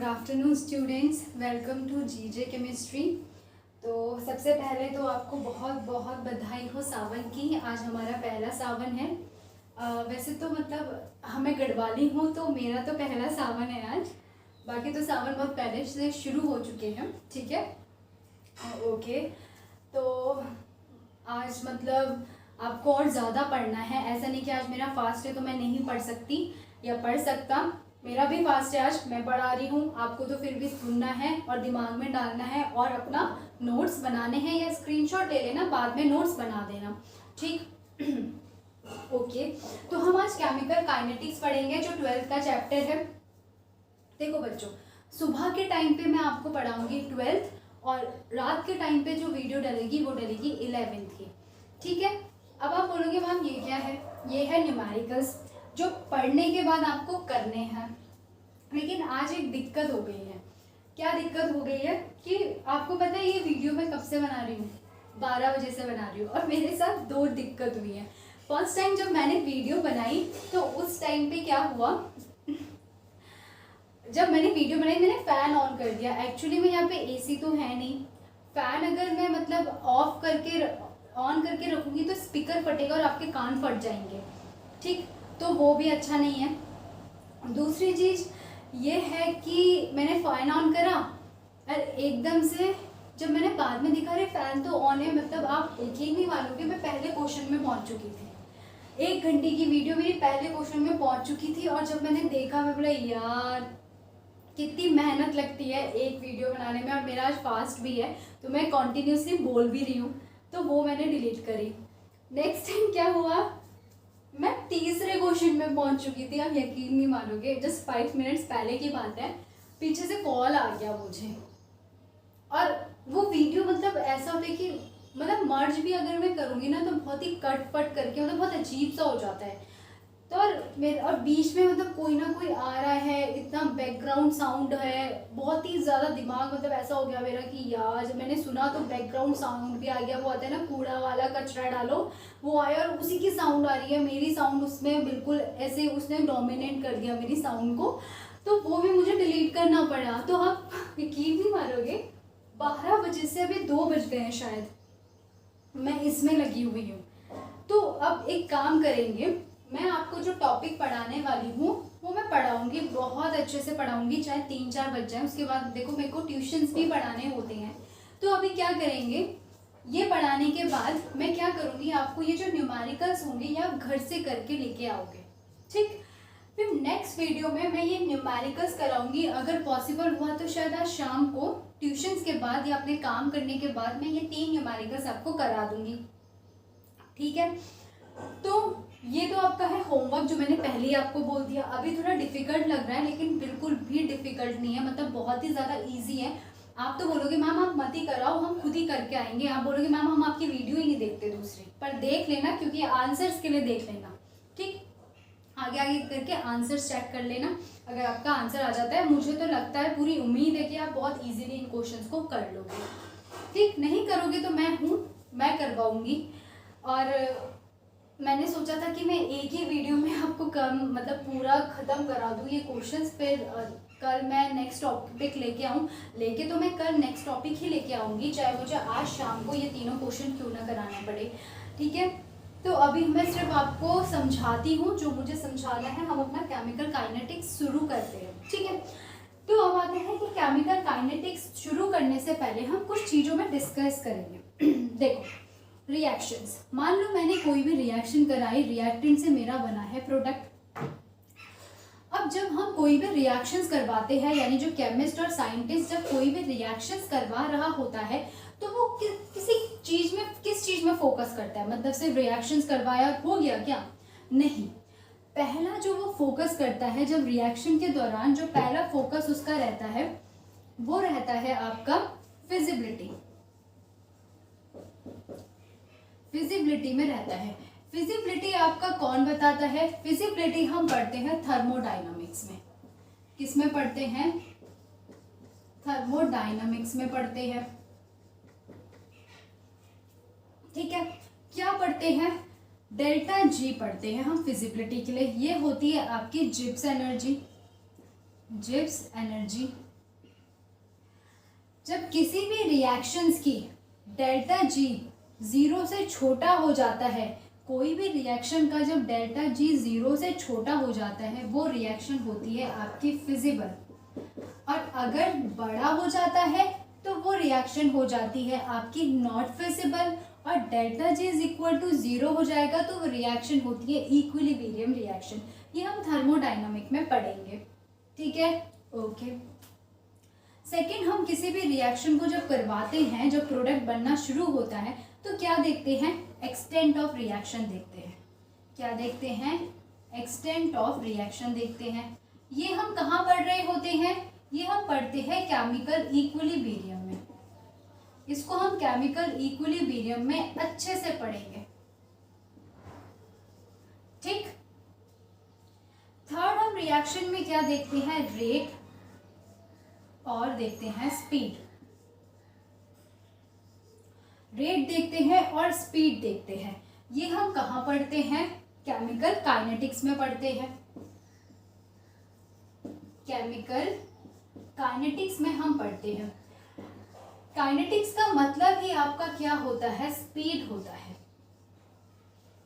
Afternoon students, welcome to GJ chemistry. तो सबसे पहले तो आपको बहुत बहुत बधाई हो सावन की। आज हमारा पहला सावन है। वैसे तो मतलब हमें गढ़वाली हूँ तो मेरा तो पहला सावन है आज। बाकी तो सावन बहुत पहले से शुरू हो चुके हैं, ठीक है। ओके, तो आज मतलब आपको और ज़्यादा पढ़ना है। ऐसा नहीं कि आज मेरा फास्ट है तो मैं नहीं पढ़ सकती या पढ़ सकता। मेरा भी फास्ट है, आज मैं पढ़ा रही हूँ। आपको तो फिर भी सुनना है और दिमाग में डालना है और अपना नोट्स बनाने हैं या स्क्रीनशॉट ले लेना, बाद में नोट्स बना देना, ठीक। ओके, तो हम आज केमिकल काइनेटिक्स पढ़ेंगे जो 12th का चैप्टर है। देखो बच्चों, सुबह के टाइम पे मैं आपको पढ़ाऊंगी 12th और रात के टाइम पे जो वीडियो डलेगी वो डलेगी 11th की, ठीक है। अब आप बोलोगे मैम ये क्या है? ये है न्यूमेरिकल्स जो पढ़ने के बाद आपको करने हैं। लेकिन आज एक दिक्कत हो गई है। क्या दिक्कत हो गई है कि आपको पता है ये वीडियो मैं कब से बना रही हूँ? 12 बजे से बना रही हूँ। और मेरे साथ दो दिक्कत हुई है। फर्स्ट टाइम जब मैंने वीडियो बनाई तो उस टाइम पे क्या हुआ, जब मैंने वीडियो बनाई मैंने फ़ैन ऑन कर दिया। एक्चुअली में यहाँ पे एसी तो है नहीं। फ़ैन अगर मैं मतलब ऑफ करके ऑन करके रखूँगी तो स्पीकर फटेगा और आपके कान फट जाएंगे, ठीक। तो वो भी अच्छा नहीं है। दूसरी चीज़ ये है कि मैंने फ़ैन ऑन करा और एकदम से जब मैंने बाद में देखा अरे फ़ैन तो ऑन है, मतलब आप यकीन नहीं मानोगे मैं पहले क्वेश्चन में पहुंच चुकी थी। 1 घंटे की वीडियो मेरी पहले क्वेश्चन में पहुंच चुकी थी और जब मैंने देखा मैं बोला यार कितनी मेहनत लगती है एक वीडियो बनाने में। और मेरा आज फास्ट भी है तो मैं कॉन्टीन्यूसली बोल भी रही हूँ, तो वो मैंने डिलीट करी। नेक्स्ट टाइम क्या हुआ, मैं तीसरे क्वेश्चन में पहुंच चुकी थी। आप यकीन नहीं मानोगे, जस्ट 5 मिनट्स पहले की बात है, पीछे से कॉल आ गया मुझे। और वो वीडियो मतलब ऐसा होता है कि मतलब मर्ज भी अगर मैं करूँगी ना तो बहुत ही कट पट करके मतलब बहुत अजीब सा हो जाता है। तो और बीच में मतलब कोई ना कोई आ रहा है, इतना बैकग्राउंड साउंड है, बहुत ही ज़्यादा दिमाग मतलब ऐसा हो गया मेरा कि यार जब मैंने सुना तो बैकग्राउंड साउंड भी आ गया। वो आता है ना कूड़ा वाला, कचरा डालो, वो आया और उसी की साउंड आ रही है। मेरी साउंड उसमें बिल्कुल ऐसे उसने डोमिनेट कर दिया मेरी साउंड को, तो वो भी मुझे डिलीट करना पड़ा। तो आप यकीन नहीं मारोगे 12 बजे से अभी 2 बज गए हैं शायद, मैं इसमें लगी हुई हूँ। तो अब एक काम करेंगे, मैं आपको जो टॉपिक पढ़ाने वाली हूँ वो मैं पढ़ाऊँगी, बहुत अच्छे से पढ़ाऊँगी, चाहे 3-4 बज जाए। उसके बाद देखो मेरे को ट्यूशन्स भी पढ़ाने होते हैं। तो अभी क्या करेंगे, ये पढ़ाने के बाद मैं क्या करूँगी, आपको ये जो न्यूमेरिकल्स होंगे ये आप घर से करके लेके आओगे, ठीक। फिर नेक्स्ट वीडियो में मैं ये न्यूमेरिकल्स कराऊँगी। अगर पॉसिबल हुआ तो शायद आज शाम को ट्यूशन्स के बाद या अपने काम करने के बाद मैं ये 3 न्यूमेरिकल्स आपको करा दूँगी, ठीक है। तो ये तो आपका है होमवर्क जो मैंने पहले ही आपको बोल दिया। अभी थोड़ा डिफिकल्ट लग रहा है लेकिन बिल्कुल भी डिफिकल्ट नहीं है, मतलब बहुत ही ज़्यादा इजी है। आप तो बोलोगे मैम आप मत ही कराओ, हम खुद ही करके आएंगे। आप बोलोगे मैम हम आपकी वीडियो ही नहीं देखते दूसरी, पर देख लेना क्योंकि आंसर्स के लिए देख लेना, ठीक। आगे आगे करके आंसर्स चेक कर लेना। अगर आपका आंसर आ जाता है, मुझे तो लगता है, पूरी उम्मीद है कि आप बहुत ईजिली इन क्वेश्चन को कर लोगे, ठीक। नहीं करोगे तो मैं हूँ, मैं करवाऊँगी। और मैंने सोचा था कि मैं एक ही वीडियो में आपको कम मतलब पूरा ख़त्म करा दूँ ये क्वेश्चंस, फिर कल मैं नेक्स्ट टॉपिक लेके आऊँ। लेके तो मैं कल नेक्स्ट टॉपिक ही लेके आऊँगी, चाहे मुझे आज शाम को ये तीनों क्वेश्चन क्यों ना कराना पड़े, ठीक है। तो अभी मैं सिर्फ आपको समझाती हूँ जो मुझे समझाना है। हम अपना केमिकल काइनेटिक्स शुरू करते हैं, ठीक है। तो अब आते हैं कि केमिकल काइनेटिक्स शुरू करने से पहले हम कुछ चीज़ों में डिस्कस करेंगे। देखो, रिएक्शंस, मान लो मैंने कोई भी रिएक्शन कराई, रिएक्टेंट से मेरा बना है प्रोडक्ट। अब जब हम कोई भी रिएक्शंस करवाते हैं, यानी जो केमिस्ट और साइंटिस्ट जब कोई भी रिएक्शंस करवा रहा होता है तो वो किस चीज़ में फोकस करता है। मतलब सिर्फ रिएक्शंस करवाया हो गया क्या? नहीं। पहला जो वो फोकस करता है जब रिएक्शन के दौरान, जो पहला फोकस उसका रहता है वो रहता है आपका फिजिबिलिटी। फिजिबिलिटी में रहता है। फिजिबिलिटी आपका कौन बताता है? फिजिबिलिटी हम पढ़ते हैं थर्मोडायनामिक्स में। किस में पढ़ते हैं? थर्मोडायनामिक्स में पढ़ते हैं, ठीक है। क्या पढ़ते हैं? डेल्टा जी पढ़ते हैं हम फिजिबिलिटी के लिए। ये होती है आपकी जिब्स एनर्जी, जिब्स एनर्जी, जब किसी भी रिएक्शंस की डेल्टा जी 0 से छोटा हो जाता है, कोई भी रिएक्शन का जब डेल्टा जी 0 से छोटा हो जाता है वो रिएक्शन होती है आपकी फिजिबल, और अगर बड़ा हो जाता है तो वो रिएक्शन हो जाती है आपकी नॉट फिजिबल, और delta G is equal to 0 हो जाएगा तो वो रिएक्शन होती है इक्विलिब्रियम रिएक्शन। ये हम थर्मोडाइनमिक में पढ़ेंगे, ठीक है, ओके। सेकेंड, हम किसी भी रिएक्शन को जब करवाते हैं, जब प्रोडक्ट बनना शुरू होता है तो क्या देखते हैं, एक्सटेंट ऑफ रिएक्शन देखते हैं। क्या देखते हैं, एक्सटेंट ऑफ रिएक्शन देखते हैं। ये हम कहाँ पढ़ रहे होते हैं, ये हम पढ़ते हैं केमिकल इक्विलिब्रियम में। इसको हम केमिकल इक्विलिब्रियम में अच्छे से पढ़ेंगे, ठीक। थर्ड, हम रिएक्शन में क्या देखते हैं, रेट और देखते हैं स्पीड। रेट देखते हैं और स्पीड देखते हैं। ये हम कहाँ पढ़ते हैं, केमिकल काइनेटिक्स में पढ़ते हैं। केमिकल काइनेटिक्स में हम पढ़ते हैं। काइनेटिक्स का मतलब ही आपका क्या होता है, स्पीड होता है।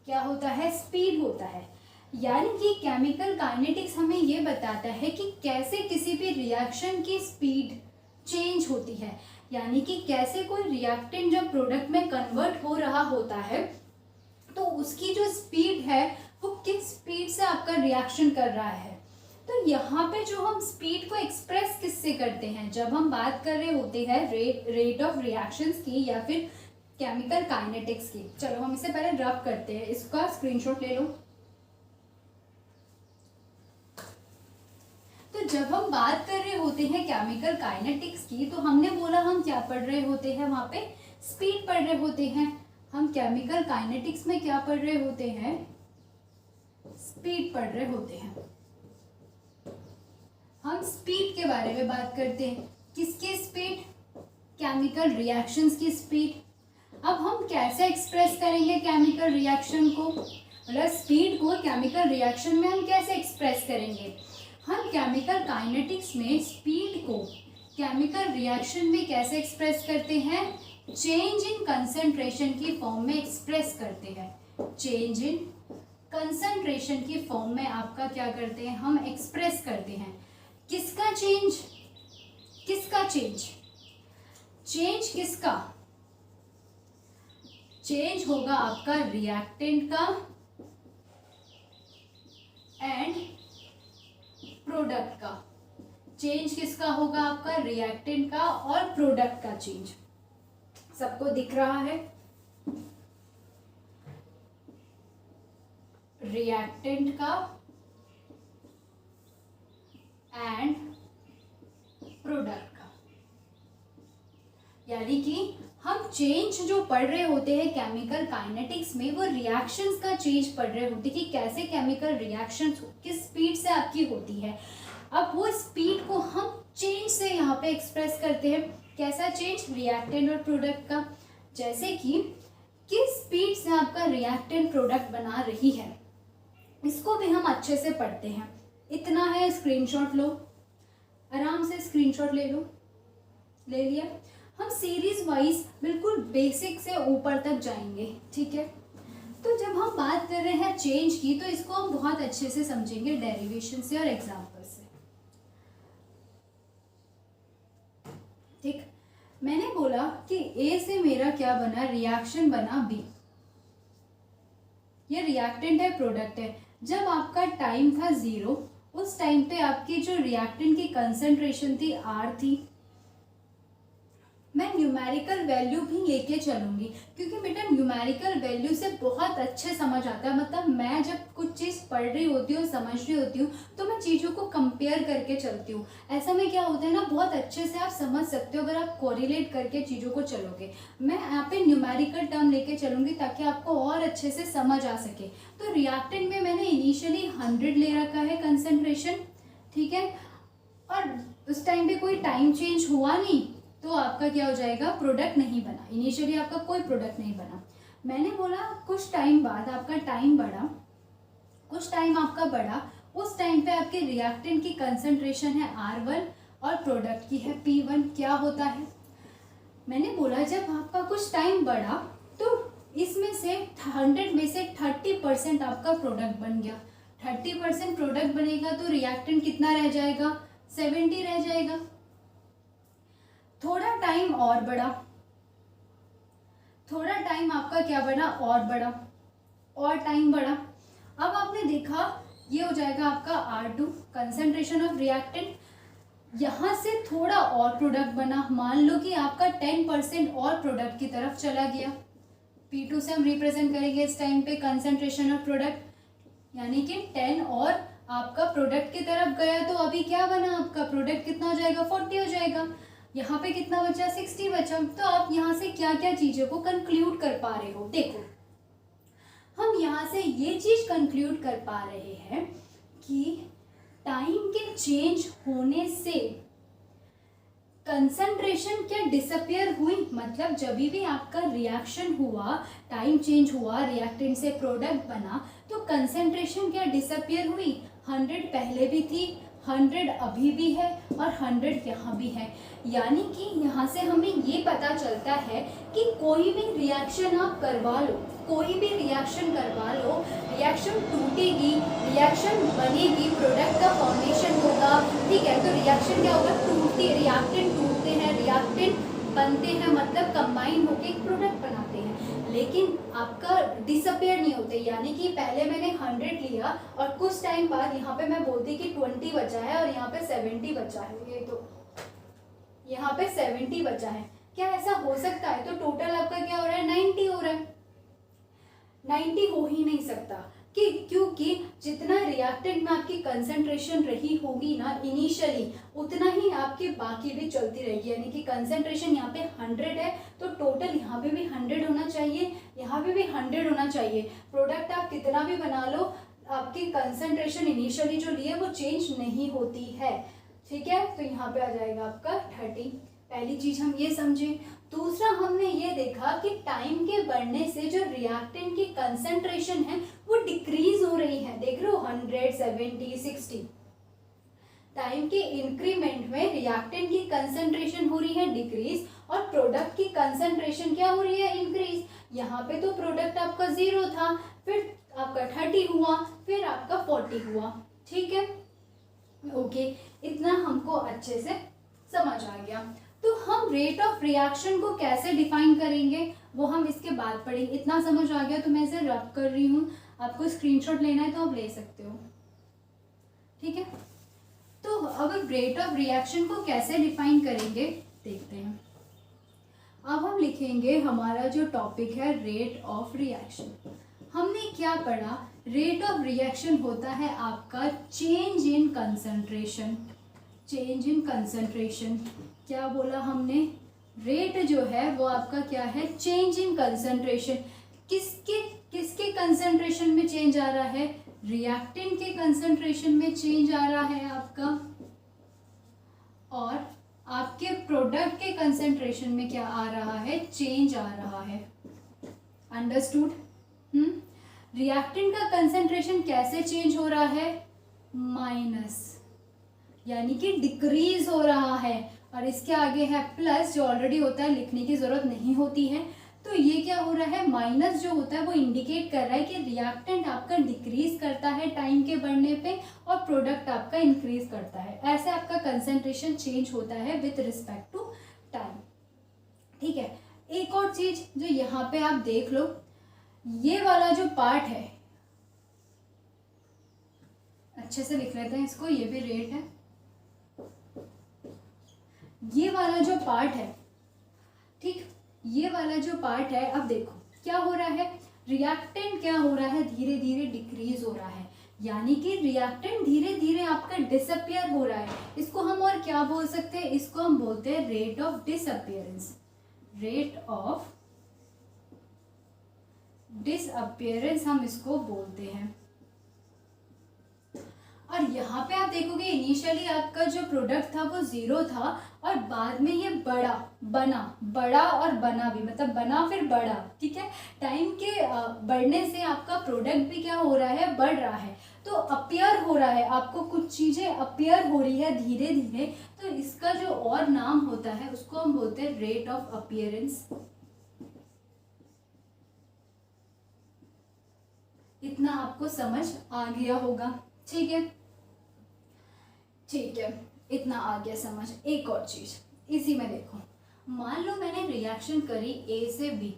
क्या होता है, स्पीड होता है। यानी कि केमिकल काइनेटिक्स हमें ये बताता है कि कैसे किसी भी रिएक्शन की स्पीड चेंज होती है, यानी कि कैसे कोई रिएक्टेंट जब प्रोडक्ट में कन्वर्ट हो रहा होता है तो उसकी जो स्पीड है वो किस स्पीड से आपका रिएक्शन कर रहा है। तो यहाँ पे जो हम स्पीड को एक्सप्रेस किससे करते हैं, जब हम बात कर रहे होते हैं रेट ऑफ रिएक्शंस की या फिर केमिकल काइनेटिक्स की। चलो हम इसे पहले ड्रॉप करते हैं, इसका स्क्रीनशॉट ले लो। तो जब हम बात कर रहे होते हैं केमिकल काइनेटिक्स की तो हमने बोला हम क्या पढ़ रहे होते हैं, वहां पे स्पीड पढ़ रहे होते हैं। हम केमिकल काइनेटिक्स में क्या पढ़ रहे होते हैं, स्पीड पढ़ रहे होते हैं। हम स्पीड के बारे में बात करते हैं। किसकी स्पीड, केमिकल रिएक्शंस की स्पीड। अब हम कैसे एक्सप्रेस करेंगे केमिकल रिएक्शन को, मतलब स्पीड को केमिकल रिएक्शन में हम कैसे एक्सप्रेस करेंगे। हम केमिकल काइनेटिक्स में स्पीड को केमिकल रिएक्शन में कैसे एक्सप्रेस करते हैं, चेंज इन कंसंट्रेशन की फॉर्म में एक्सप्रेस करते हैं। चेंज इन कंसंट्रेशन की फॉर्म में आपका क्या करते हैं, हम एक्सप्रेस करते हैं। किसका चेंज, किसका चेंज, चेंज किसका, चेंज होगा आपका रिएक्टेंट का एंड प्रोडक्ट का। चेंज किसका होगा, आपका रिएक्टेंट का और प्रोडक्ट का चेंज। सबको दिख रहा है, रिएक्टेंट का एंड प्रोडक्ट का। यानी कि हम चेंज जो पढ़ रहे होते हैं केमिकल काइनेटिक्स में, वो रिएक्शंस का चेंज पढ़ रहे होते हैं कि कैसे केमिकल रिएक्शंस किस स्पीड से आपकी होती है। अब वो स्पीड को हम चेंज से यहाँ पे एक्सप्रेस करते हैं। कैसा चेंज, रिएक्टेंट और प्रोडक्ट का। जैसे कि किस स्पीड से आपका रिएक्टेंट प्रोडक्ट बना रही है, इसको भी हम अच्छे से पढ़ते हैं। इतना है, स्क्रीनशॉट लो, आराम से स्क्रीनशॉट ले लो। ले लिया। हम सीरीज वाइज बिल्कुल बेसिक से ऊपर तक जाएंगे, ठीक है। तो जब हम बात कर रहे हैं चेंज की तो इसको हम बहुत अच्छे से समझेंगे डेरिवेशन से और एग्जाम्पल से, ठीक। मैंने बोला कि ए से मेरा क्या बना, रिएक्शन बना बी। ये रिएक्टेंट है, प्रोडक्ट है। जब आपका टाइम था 0, उस टाइम पे आपकी जो रिएक्टेंट की कंसंट्रेशन थी R थी। मैं न्यूमेरिकल वैल्यू भी लेके चलूंगी क्योंकि बेटा न्यूमेरिकल वैल्यू से बहुत अच्छे समझ आता है। मतलब मैं जब कुछ चीज़ पढ़ रही होती हूँ, समझ रही होती हूँ, तो मैं चीज़ों को कंपेयर करके चलती हूँ। ऐसा में क्या होता है ना, बहुत अच्छे से आप समझ सकते हो अगर आप कोरिलेट करके चीज़ों को चलोगे। मैं यहाँ पे न्यूमेरिकल टर्म लेके चलूंगी ताकि आपको और अच्छे से समझ आ सके। तो रिएक्टेंट में मैंने इनिशियली 100 ले रखा है कंसंट्रेशन, ठीक है, और उस टाइम पे कोई टाइम चेंज हुआ नहीं तो आपका क्या हो जाएगा, प्रोडक्ट नहीं बना। इनिशियली आपका कोई प्रोडक्ट नहीं बना। मैंने बोला कुछ टाइम बाद आपका टाइम बढ़ा, कुछ टाइम आपका बढ़ा, उस टाइम पे आपके रिएक्टेंट की कंसंट्रेशन है R1 और प्रोडक्ट की है P1। क्या होता है, मैंने बोला जब आपका कुछ टाइम बढ़ा तो इसमें से 100 में से 30% आपका प्रोडक्ट बन गया। 30% प्रोडक्ट बनेगा तो रिएक्टेंट कितना रह जाएगा, 70 रह जाएगा। थोड़ा टाइम और बढ़ा, थोड़ा टाइम आपका क्या बढ़ा, और बढ़ा, और टाइम बढ़ा। अब आपने देखा ये हो जाएगा आपका R2 कंसंट्रेशन ऑफ रिएक्टेंट। यहाँ से थोड़ा और प्रोडक्ट बना, मान लो कि आपका 10% और प्रोडक्ट की तरफ चला गया। P2 से हम रिप्रेजेंट करेंगे इस टाइम पे कंसंट्रेशन ऑफ प्रोडक्ट, यानी कि 10 और आपका प्रोडक्ट की तरफ गया तो अभी क्या बना, आपका प्रोडक्ट कितना हो जाएगा, 40 हो जाएगा। यहाँ पे कितना बचा, 60 बचा। तो आप यहाँ से क्या क्या चीज़ों को कंक्लूड कर पा रहे हो, देखो हम यहाँ से ये चीज़ कंक्लूड कर पा रहे हैं कि टाइम के चेंज होने से कंसंट्रेशन क्या डिसअपियर हुई, मतलब जब भी आपका रिएक्शन हुआ, टाइम चेंज हुआ, रिएक्टेंट से प्रोडक्ट बना, तो कंसंट्रेशन क्या डिसअपियर हुई। 100 पहले भी थी, 100 अभी भी है और 100 यहाँ भी है। यानी कि यहाँ से हमें ये पता चलता है कि कोई भी रिएक्शन आप करवा लो, कोई भी रिएक्शन करवा लो, रिएक्शन टूटेगी, रिएक्शन बनेगी, प्रोडक्ट का फॉर्मेशन होगा, ठीक है। तो रिएक्शन क्या होगा, टूटती, रिएक्टेंट टूटते हैं, रिएक्टेंट बनते हैं, मतलब कंबाइन होकर एक प्रोडक्ट बनाते हैं, लेकिन आपका डिसअपियर नहीं होते। यानी कि पहले मैंने 100 लिया और कुछ टाइम बाद यहाँ पे मैं बोलती कि 20 बचा है और यहाँ पे 70 बचा है, ये तो यहाँ पे 70 बचा है, क्या ऐसा हो सकता है। तो टोटल आपका क्या हो रहा है, 90 हो रहा है। 90 हो ही नहीं सकता कि क्योंकि जितना रिएक्टेंट में आपकी कंसंट्रेशन रही होगी ना इनिशियली, उतना ही आपके बाकी भी चलती रहेगी। यानी कि कंसंट्रेशन यहाँ पे 100 है तो टोटल यहाँ पे भी 100 होना चाहिए, यहाँ पे भी 100 होना चाहिए। प्रोडक्ट आप कितना भी बना लो, आपकी कंसंट्रेशन इनिशियली जो लिए वो चेंज नहीं होती है, ठीक है। तो यहाँ पे आ जाएगा आपका 30। पहली चीज हम ये समझे। दूसरा हमने ये देखा कि टाइम के बढ़ने से जो रिएक्टेंट की कंसंट्रेशन है वो डिक्रीज हो रही है। देख रहे हो 100, 70, 60। टाइम के इंक्रीमेंट में रिएक्टेंट की कंसंट्रेशन हो रही है डिक्रीज और प्रोडक्ट की कंसंट्रेशन क्या हो रही है, इंक्रीज। यहाँ पे तो प्रोडक्ट आपका 0 था, फिर आपका 30 हुआ, फिर आपका 40 हुआ, ठीक है। ओके, इतना हमको अच्छे से समझ आ गया। तो हम रेट ऑफ रिएक्शन को कैसे डिफाइन करेंगे वो हम इसके बाद पढ़ेंगे। इतना समझ आ गया तो मैं इसे रब कर रही हूँ, आपको स्क्रीनशॉट लेना है तो आप ले सकते हो, ठीक है। तो अब रेट ऑफ रिएक्शन को कैसे डिफाइन करेंगे देखते हैं। अब हम लिखेंगे हमारा जो टॉपिक है रेट ऑफ रिएक्शन। हमने क्या पढ़ा, रेट ऑफ रिएक्शन होता है आपका change in concentration. Change in concentration क्या बोला हमने, रेट जो है वो आपका क्या है, चेंज इन कंसंट्रेशन। किसके किसके कंसंट्रेशन में चेंज आ रहा है, रिएक्टेंट के कंसंट्रेशन में चेंज आ रहा है आपका, और आपके प्रोडक्ट के कंसंट्रेशन में क्या आ रहा है, चेंज आ रहा है। अंडरस्टूड। रिएक्टेंट का कंसंट्रेशन कैसे चेंज हो रहा है, माइनस, यानी कि डिक्रीज हो रहा है, और इसके आगे है प्लस जो ऑलरेडी होता है, लिखने की जरूरत नहीं होती है। तो ये क्या हो रहा है, माइनस जो होता है वो इंडिकेट कर रहा है कि रिएक्टेंट आपका डिक्रीज करता है टाइम के बढ़ने पे और प्रोडक्ट आपका इंक्रीज करता है। ऐसे आपका कंसंट्रेशन चेंज होता है विथ रिस्पेक्ट टू टाइम, ठीक है। एक और चीज जो यहाँ पे आप देख लो, ये वाला जो पार्ट है, अच्छे से लिख लेते हैं इसको, ये भी रेट है। ये वाला जो पार्ट है, ठीक, ये वाला जो पार्ट है, अब देखो क्या हो रहा है, रिएक्टेंट क्या हो रहा है, धीरे धीरे डिक्रीज हो रहा है, यानी कि रिएक्टेंट धीरे धीरे आपका डिसअपियर हो रहा है। इसको हम और क्या बोल सकते हैं, इसको हम बोलते हैं rate of disappearance. Rate of disappearance हम इसको बोलते हैं। और यहाँ पे आप देखोगे इनिशियली आपका जो प्रोडक्ट था वो 0 था और बाद में ये बड़ा और बना भी, मतलब बना फिर बड़ा, ठीक है। टाइम के बढ़ने से आपका प्रोडक्ट भी क्या हो रहा है, बढ़ रहा है। तो अपीयर हो रहा है, आपको कुछ चीज़ें अपीयर हो रही है धीरे धीरे, तो इसका जो और नाम होता है उसको हम बोलते हैं रेट ऑफ अपीयरेंस। इतना आपको समझ आ गया होगा, ठीक है, ठीक है, इतना आ गया समझ। एक और चीज इसी में देखो, मान लो मैंने रिएक्शन करी ए से बी।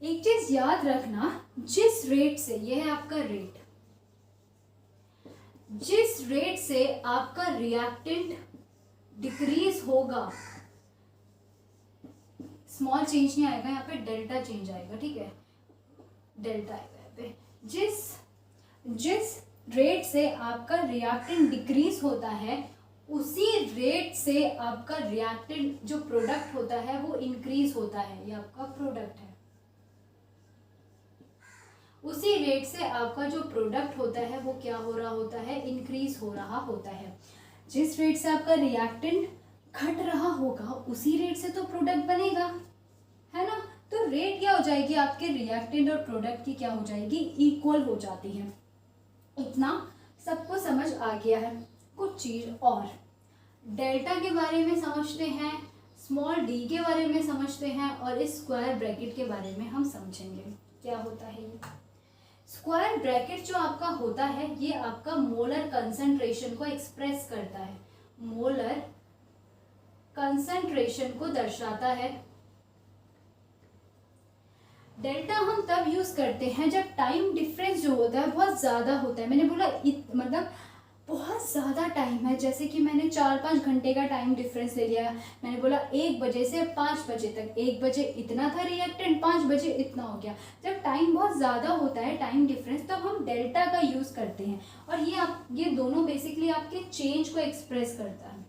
एक चीज याद रखना, जिस रेट से, ये है आपका रेट, जिस रेट से आपका रिएक्टेंट डिक्रीज होगा, स्मॉल चेंज नहीं आएगा यहाँ पे, डेल्टा चेंज आएगा, ठीक है, डेल्टा आएगा यहाँ पे। जिस रेट से आपका रिएक्टेंट डिक्रीज होता है, उसी रेट से आपका रिएक्टेंट जो प्रोडक्ट होता है वो इंक्रीज होता है, ये आपका प्रोडक्ट है। उसी रेट से आपका जो प्रोडक्ट होता है वो क्या हो रहा होता है, इंक्रीज हो रहा होता है। जिस रेट से आपका रिएक्टेंट घट रहा होगा, उसी रेट से तो प्रोडक्ट बनेगा, है ना। तो रेट क्या हो जाएगी आपके रिएक्टेंट और प्रोडक्ट की, क्या हो जाएगी, इक्वल हो जाती है। इतना सबको समझ आ गया है। कुछ चीज और डेल्टा के बारे में समझते हैं, स्मॉल डी के बारे में समझते हैं, और इस स्क्वायर ब्रैकेट के बारे में हम समझेंगे क्या होता है ये। स्क्वायर ब्रैकेट जो आपका होता है, ये आपका मोलर कंसंट्रेशन को एक्सप्रेस करता है, मोलर कंसंट्रेशन को दर्शाता है। डेल्टा हम तब यूज करते हैं जब टाइम डिफरेंस जो होता है बहुत ज़्यादा होता है। मैंने बोला मतलब बहुत ज़्यादा टाइम है, जैसे कि मैंने 4-5 घंटे का टाइम डिफरेंस ले लिया। मैंने बोला 1 बजे से 5 बजे तक, 1 बजे इतना था रिएक्टेंट, 5 बजे इतना हो गया। जब टाइम बहुत ज़्यादा होता है, टाइम डिफरेंस, तब हम डेल्टा का यूज़ करते हैं। और ये दोनों बेसिकली आपके चेंज को एक्सप्रेस करता है,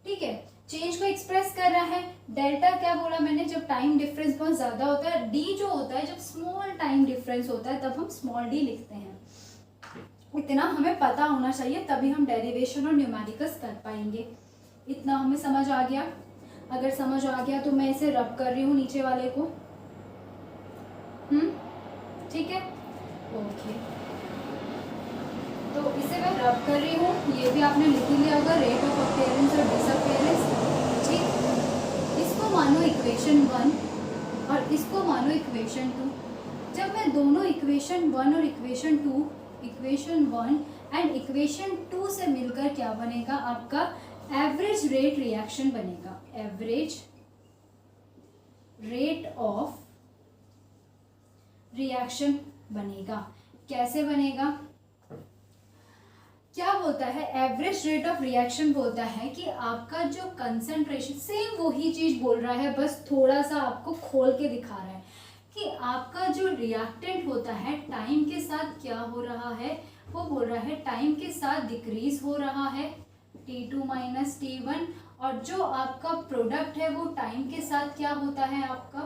ठीक है, चेंज को एक्सप्रेस कर रहा है। डेल्टा क्या बोला मैंने, जब टाइम डिफरेंस बहुत ज़्यादा होता है। डी जो होता है, जब स्मॉल टाइम डिफरेंस होता है, तब हम स्मॉल डी लिखते हैं। इतना हमें पता होना चाहिए, तभी हम डेरिवेशन और न्यूमेरिकल्स कर पाएंगे। इतना हमें समझ आ गया। अगर समझ आ गया तो मैं इसे रब कर रही हूँ नीचे वाले को, ठीक है, ओके। तो इसे मैं रब कर रही हूँ, ये भी आपने लिख लिया होगा, रेट ऑफ अपीयरेंस और डिसअपीयरेंस, ठीक। इसको मानो इक्वेशन 1 और इसको मानो इक्वेशन 2। जब मैं दोनों इक्वेशन 1 और इक्वेशन 2, इक्वेशन 1 एंड इक्वेशन 2 से मिलकर क्या बनेगा, आपका एवरेज रेट रिएक्शन बनेगा, एवरेज रेट ऑफ रिएक्शन बनेगा। कैसे बनेगा, क्या बोलता है, एवरेज रेट ऑफ रिएक्शन बोलता है कि आपका जो कंसंट्रेशन, सेम वही चीज बोल रहा है, बस थोड़ा सा आपको खोल के दिखा रहा है कि आपका जो रिएक्टेंट होता है टाइम के साथ क्या हो रहा है, वो बोल रहा है टाइम के साथ डिक्रीज हो रहा है, T2 माइनस T1, और जो आपका प्रोडक्ट है वो टाइम के साथ क्या होता है, आपका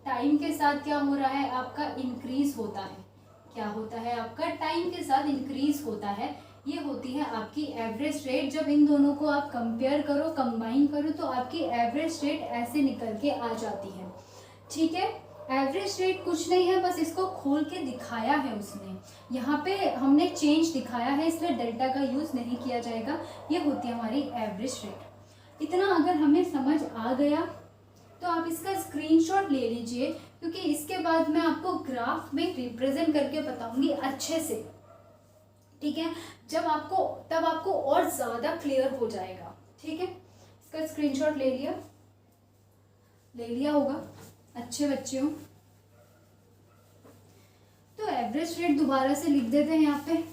टाइम के साथ क्या हो रहा है, आपका इंक्रीज होता है। क्या होता है, आपका टाइम के साथ इंक्रीज होता है। ये होती है आपकी एवरेज रेट। जब इन दोनों को आप कंपेयर करो, कंबाइन करो, तो आपकी एवरेज रेट ऐसे निकल के आ जाती है, ठीक है। एवरेज रेट कुछ नहीं है, बस इसको खोल के दिखाया है उसने। यहाँ पे हमने चेंज दिखाया है, इसलिए डेल्टा का यूज़ नहीं किया जाएगा। ये होती है हमारी एवरेज रेट। इतना अगर हमें समझ आ गया तो आप इसका स्क्रीनशॉट ले लीजिए, क्योंकि इसके बाद मैं आपको ग्राफ में रिप्रेजेंट करके बताऊंगी अच्छे से, ठीक है। तब आपको और ज़्यादा क्लियर हो जाएगा, ठीक है। इसका स्क्रीनशॉट ले लिया होगा, अच्छे बच्चे हो। तो एवरेज रेट दोबारा से लिख देते हैं यहाँ पे।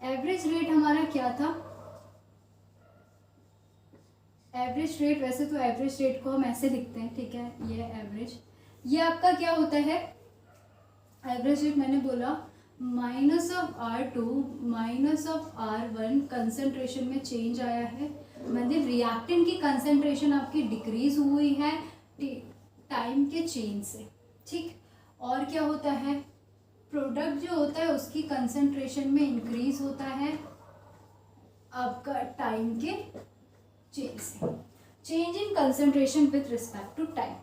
एवरेज रेट हमारा क्या था, एवरेज रेट, वैसे तो एवरेज रेट को हम ऐसे लिखते हैं, ठीक है। ये एवरेज, ये आपका क्या होता है, एवरेज रेट मैंने बोला minus of R2 minus of R1, concentration में चेंज आया है, मतलब रिएक्टेंट की कंसंट्रेशन आपकी डिक्रीज हुई है टाइम के चेंज से, ठीक। और क्या होता है, प्रोडक्ट जो होता है उसकी कंसंट्रेशन में इंक्रीज होता है आपका टाइम के चेंज से, change in concentration with respect to time,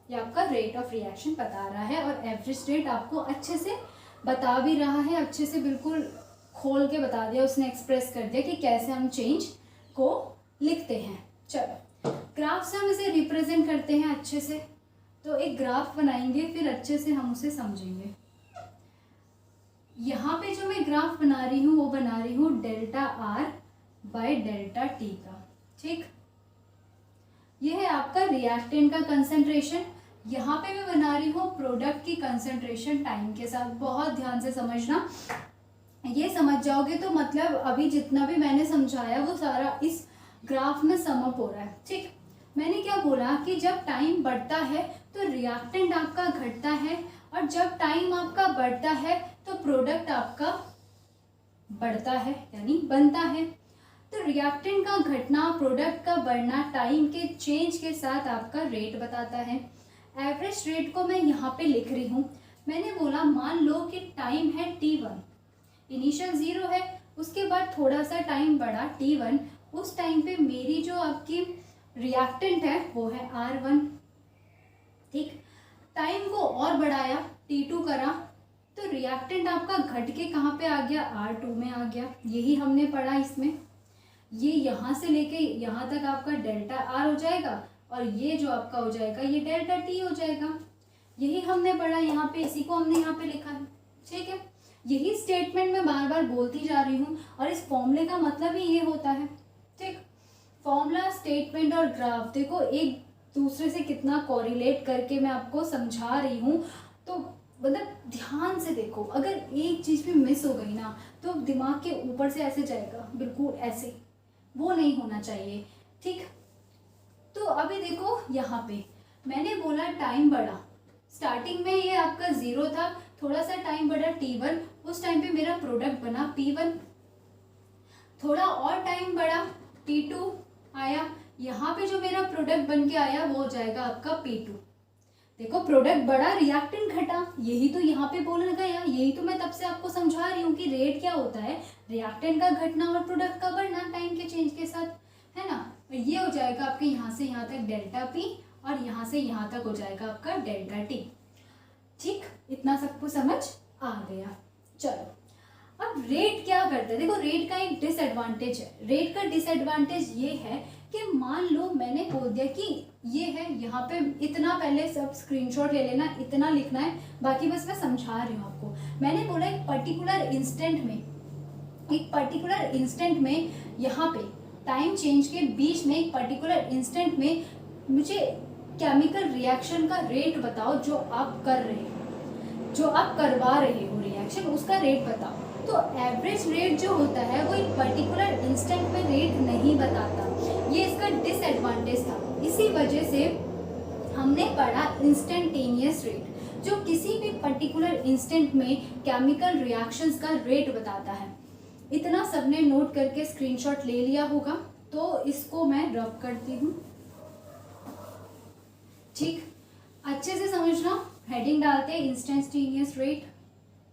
ये आपका रेट ऑफ रिएक्शन बता रहा है और एवरेज रेट आपको अच्छे से बता भी रहा है, अच्छे से बिल्कुल खोल के बता दिया उसने, एक्सप्रेस कर दिया कि कैसे हम चेंज को लिखते हैं। चलो ग्राफ से हम इसे रिप्रेजेंट करते हैं अच्छे से, तो एक ग्राफ बनाएंगे फिर अच्छे से हम उसे समझेंगे। यहाँ पे जो मैं ग्राफ बना रही हूँ वो बना रही हूँ delta R by delta T का, ठीक। ये है आपका रिएक्टेंट का कंसंट्रेशन। यहाँ पे मैं बना रही हूँ प्रोडक्ट की कंसंट्रेशन टाइम के साथ। बहुत ध्यान से समझना, ये समझ जाओगे तो मतलब अभी जितना भी मैंने समझाया वो सारा इस ग्राफ में सम अप हो रहा है, ठीक। मैंने क्या बोला कि जब टाइम बढ़ता है तो रिएक्टेंट आपका घटता है, और जब टाइम आपका बढ़ता है तो प्रोडक्ट आपका बढ़ता है यानी बनता है। तो रिएक्टेंट का घटना, प्रोडक्ट का बढ़ना टाइम के चेंज के साथ आपका रेट बताता है। एवरेज रेट को मैं यहाँ पे लिख रही हूँ। मैंने बोला मान लो कि टाइम है t1, इनिशियल 0 है, उसके बाद थोड़ा सा टाइम बढ़ा t1, उस टाइम पे मेरी जो आपकी रिएक्टेंट है वो है R1, ठीक। टाइम को और बढ़ाया, t2 करा, तो रिएक्टेंट आपका घट के कहाँ पे आ गया, R2 में आ गया। यही हमने पढ़ा इसमें। ये यहाँ से लेके यहाँ तक आपका डेल्टा आर हो जाएगा और ये जो आपका हो जाएगा ये डेल्टा टी हो जाएगा। यही हमने पढ़ा यहाँ पे, इसी को हमने यहाँ पे लिखा है, ठीक है। यही स्टेटमेंट मैं बार बार बोलती जा रही हूँ और इस फॉर्मूले का मतलब ही ये होता है, ठीक। फॉर्मूला, स्टेटमेंट और ग्राफ देखो एक दूसरे से कितना कोरिलेट करके मैं आपको समझा रही हूँ। तो मतलब ध्यान से देखो, अगर एक चीज़ भी मिस हो गई ना तो दिमाग के ऊपर से ऐसे जाएगा, बिल्कुल ऐसे, वो नहीं होना चाहिए, ठीक। तो अभी देखो यहाँ पे मैंने बोला टाइम बढ़ा, स्टार्टिंग में ये आपका 0 था, थोड़ा सा टाइम बढ़ा t1, उस टाइम पे मेरा प्रोडक्ट बना p1। थोड़ा और टाइम बढ़ा t2 आया, यहाँ पे जो मेरा प्रोडक्ट बन के आया वो हो जाएगा आपका p2। देखो प्रोडक्ट बढ़ा, रिएक्टेंट घटा, यही तो यहाँ पे बोलने गया, यही तो मैं तब से आपको समझा रही हूँ कि रेट क्या होता है, रिएक्टेंट का घटना और प्रोडक्ट का बढ़ना टाइम के चेंज के साथ, है ना। ये हो जाएगा आपके यहाँ से यहाँ तक डेल्टा पी और यहाँ से यहाँ तक हो जाएगा आपका डेल्टा टी, ठीक। इतना सबको समझ आ गया। चलो अब रेट क्या करता है, देखो रेट का एक डिसएडवांटेज है। रेट का डिसएडवांटेज ये है कि मान लो मैंने बोल दिया कि ये है, यहाँ पे इतना, पहले सब स्क्रीनशॉट ले लेना, इतना लिखना है, बाकी बस मैं समझा रही हूँ आपको। मैंने बोला एक पर्टिकुलर इंस्टेंट में यहाँ पे टाइम चेंज के बीच में एक पर्टिकुलर इंस्टेंट में मुझे केमिकल रिएक्शन का रेट बताओ जो आप कर रहे हो, जो आप करवा रहे हो रिएक्शन, उसका रेट बताओ। तो एवरेज रेट जो होता है वो एक पर्टिकुलर इंस्टेंट में रेट नहीं बताता, ये इसका डिसएडवांटेज था। इसी वजह से हमने पढ़ा इंस्टेंटेनियस रेट, जो किसी भी पर्टिकुलर इंस्टेंट में केमिकल रिएक्शंस का रेट बताता है। इतना सबने नोट करके स्क्रीनशॉट ले लिया होगा, तो इसको मैं रब करती हूँ, ठीक। अच्छे से समझना, हेडिंग डालते हैं इंस्टेंटेनियस रेट,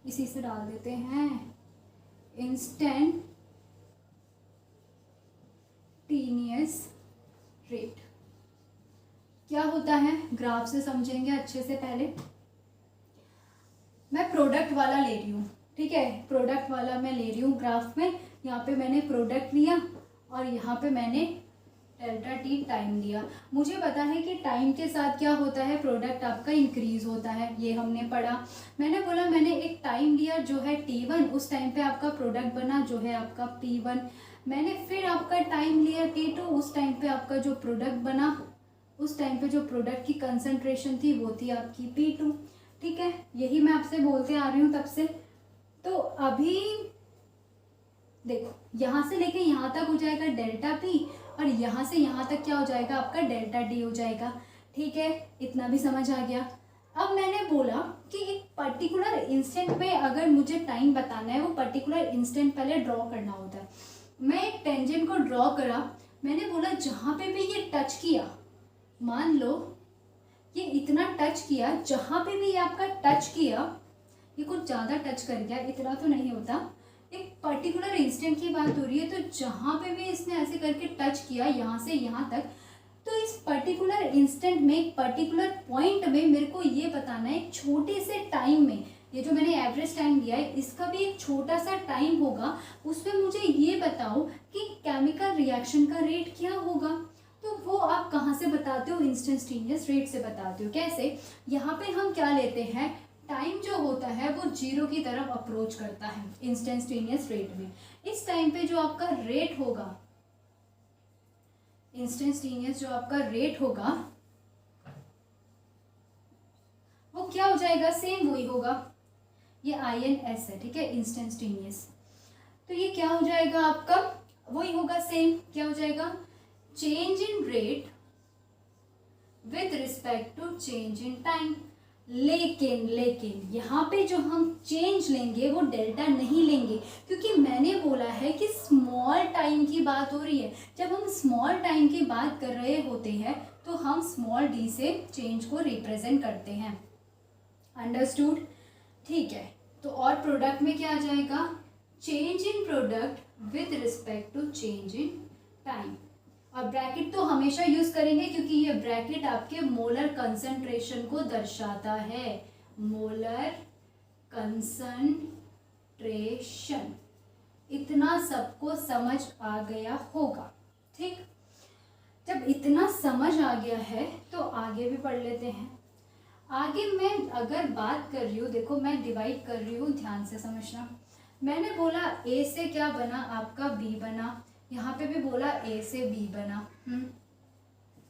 इसी से डाल देते हैं इंस्टेंटेनियस रेट। क्या होता है ग्राफ से समझेंगे अच्छे से। पहले मैं प्रोडक्ट वाला ले रही हूँ, ठीक है, प्रोडक्ट वाला मैं ले रही हूँ ग्राफ में। यहाँ पे मैंने प्रोडक्ट लिया और यहाँ पे मैंने डेल्टा टी टाइम लिया। मुझे पता है कि टाइम के साथ क्या होता है, प्रोडक्ट आपका इंक्रीज होता है, ये हमने पढ़ा। मैंने बोला मैंने एक टाइम लिया जो है t1, उस टाइम पे आपका प्रोडक्ट बना जो है आपका p1। मैंने फिर आपका टाइम लिया t2, उस टाइम पे आपका जो प्रोडक्ट बना, उस टाइम पे जो प्रोडक्ट की कंसंट्रेशन थी वो थी आपकी p2, ठीक है। यही मैं आपसे बोलते आ रही हूँ तब से। तो अभी देखो यहाँ से लेके यहाँ तक हो जाएगा डेल्टा पी और यहाँ से यहाँ तक क्या हो जाएगा आपका डेल्टा डी हो जाएगा, ठीक है। इतना भी समझ आ गया। अब मैंने बोला कि एक पर्टिकुलर इंस्टेंट में अगर मुझे टाइम बताना है, वो पर्टिकुलर इंस्टेंट पहले ड्रॉ करना होता है। मैं एक टेंजेंट को ड्रॉ करा, मैंने बोला जहाँ पे भी ये टच किया, मान लो ये इतना टच किया, जहाँ पे भी ये आपका टच किया, ये कुछ ज़्यादा टच कर गया, इतना तो नहीं होता, एक पर्टिकुलर इंस्टेंट की बात हो रही है, तो जहाँ पे भी इसने ऐसे करके टच किया यहाँ से यहाँ तक, तो इस पर्टिकुलर इंस्टेंट में, एक पर्टिकुलर पॉइंट में मेरे को ये बताना है, छोटे से टाइम में, ये जो मैंने एवरेज टाइम दिया है इसका भी एक छोटा सा टाइम होगा, उसमें मुझे ये बताओ कि केमिकल रिएक्शन का रेट क्या होगा। तो वो आप कहाँ से बताते हो, इंस्टेंटेनियस रेट से बताते हो। कैसे, यहाँ पे हम क्या लेते हैं, टाइम जो होता है वो जीरो की तरफ अप्रोच करता है इंस्टेंटेनियस रेट में। इस टाइम पे जो आपका रेट होगा, इंस्टेंटेनियस जो आपका रेट होगा वो क्या हो जाएगा, सेम वही होगा, ये INS है, ठीक है, इंस्टेंटेनियस। तो ये क्या हो जाएगा आपका, वही होगा सेम, क्या हो जाएगा, change in rate with respect to change in time. लेकिन यहाँ पे जो हम चेंज लेंगे वो डेल्टा नहीं लेंगे, क्योंकि मैंने बोला है कि स्मॉल टाइम की बात हो रही है। जब हम स्मॉल टाइम की बात कर रहे होते हैं तो हम स्मॉल d से चेंज को रिप्रेजेंट करते हैं। अंडरस्टूड, ठीक है। तो और प्रोडक्ट में क्या आ जाएगा, change in product with respect to change in time. और ब्रैकेट तो हमेशा यूज करेंगे क्योंकि ये ब्रैकेट आपके मोलर कंसंट्रेशन को दर्शाता है, मोलर कंसंट्रेशन। इतना सबको समझ आ गया होगा, ठीक। जब इतना समझ आ गया है तो आगे भी पढ़ लेते हैं। आगे मैं अगर बात कर रही हूँ, देखो मैं डिवाइड कर रही हूँ, ध्यान से समझना। मैंने बोला A से क्या बना, आपका B बना, यहाँ पे भी बोला A से B बना,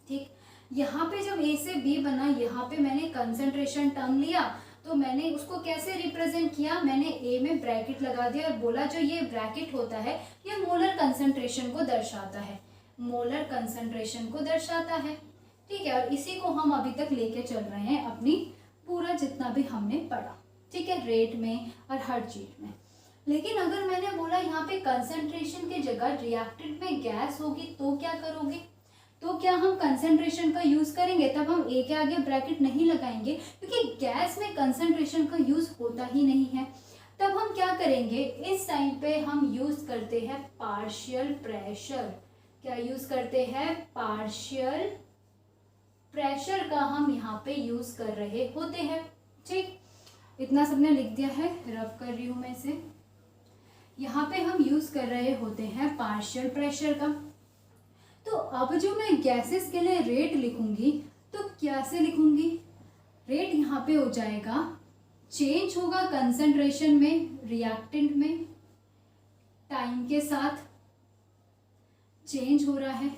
ठीक। यहाँ पे जब A से B बना, यहाँ पे मैंने कंसंट्रेशन टर्म लिया, तो मैंने उसको कैसे रिप्रेजेंट किया, मैंने A में ब्रैकेट लगा दिया और बोला जो ये ब्रैकेट होता है ये मोलर कंसंट्रेशन को दर्शाता है, मोलर कंसंट्रेशन को दर्शाता है, ठीक है। और इसी को हम अभी तक लेके चल रहे हैं अपनी पूरा जितना भी हमने पढ़ा, ठीक है, रेट में और हर चीज में। लेकिन अगर मैंने बोला यहाँ पे कंसंट्रेशन के जगह रिएक्टेंट में गैस होगी तो क्या करोगे, तो क्या हम कंसंट्रेशन का यूज करेंगे, तब हम A के आगे ब्रैकेट नहीं लगाएंगे क्योंकि गैस में कंसंट्रेशन का यूज होता ही नहीं है। तब हम क्या करेंगे, इस टाइम पे हम यूज करते हैं पार्शियल प्रेशर। क्या यूज करते हैं, पार्शियल प्रेशर का हम यहाँ पे यूज कर रहे होते हैं, ठीक। इतना सबने लिख दिया है, रब कर रही हूँ मैं इसे। यहाँ पे हम यूज कर रहे होते हैं पार्शियल प्रेशर का। तो अब जो मैं गैसेस के लिए रेट लिखूंगी तो कैसे लिखूंगी, रेट यहाँ पे हो जाएगा, चेंज होगा कंसंट्रेशन में, रिएक्टेंट में, टाइम के साथ चेंज हो रहा है।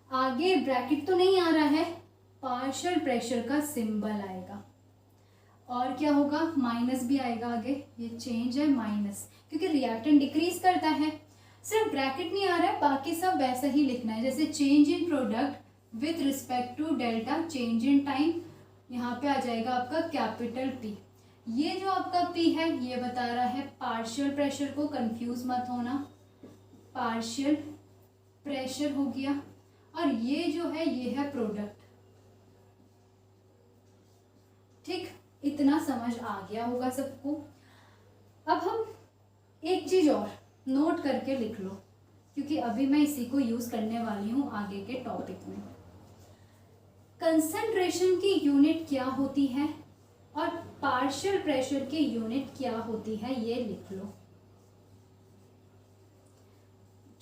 आगे ब्रैकेट तो नहीं आ रहा है, पार्शियल प्रेशर का सिंबल आएगा और क्या होगा, माइनस भी आएगा आगे, ये चेंज है माइनस क्योंकि रिएक्टेंट डिक्रीज करता है। सिर्फ ब्रैकेट नहीं आ रहा है, बाकी सब वैसा ही लिखना है, जैसे change in product with respect to delta, change in time, यहाँ पे आ जाएगा आपका कैपिटल P। ये जो आपका P है ये बता रहा है पार्शियल प्रेशर को, कंफ्यूज मत होना, पार्शियल प्रेशर हो गया, और ये जो है ये है प्रोडक्ट, ठीक। इतना समझ आ गया होगा सबको। अब हम एक चीज और नोट करके लिख लो क्योंकि अभी मैं इसी को यूज करने वाली हूं आगे के टॉपिक में। कंसंट्रेशन की यूनिट क्या होती है और पार्शियल प्रेशर की यूनिट क्या होती है, ये लिख लो।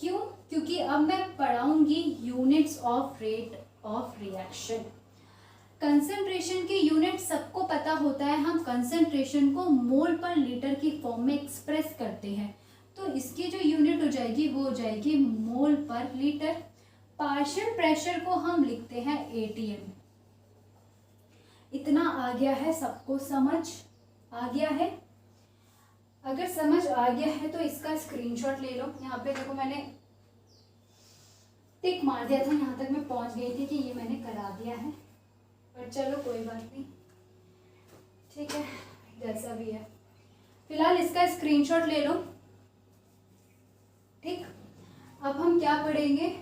क्यों, क्योंकि अब मैं पढ़ाऊंगी units of rate of reaction. Concentration की यूनिट सबको पता होता है, हम कंसंट्रेशन को मोल पर लीटर की फॉर्म में एक्सप्रेस करते हैं, तो इसकी जो यूनिट हो जाएगी वो हो जाएगी मोल पर लीटर। पार्शियल प्रेशर को हम लिखते हैं ATM। इतना आ गया है, सबको समझ आ गया है। अगर समझ आ गया है तो इसका स्क्रीनशॉट ले लो। यहाँ पे देखो मैंने टिक मार दिया था, यहाँ तक मैं पहुंच गई थी कि ये मैंने करा दिया है, पर चलो कोई बात नहीं, ठीक है, जैसा भी है। फिलहाल इसका स्क्रीनशॉट ले लो, ठीक। अब हम क्या पढ़ेंगे,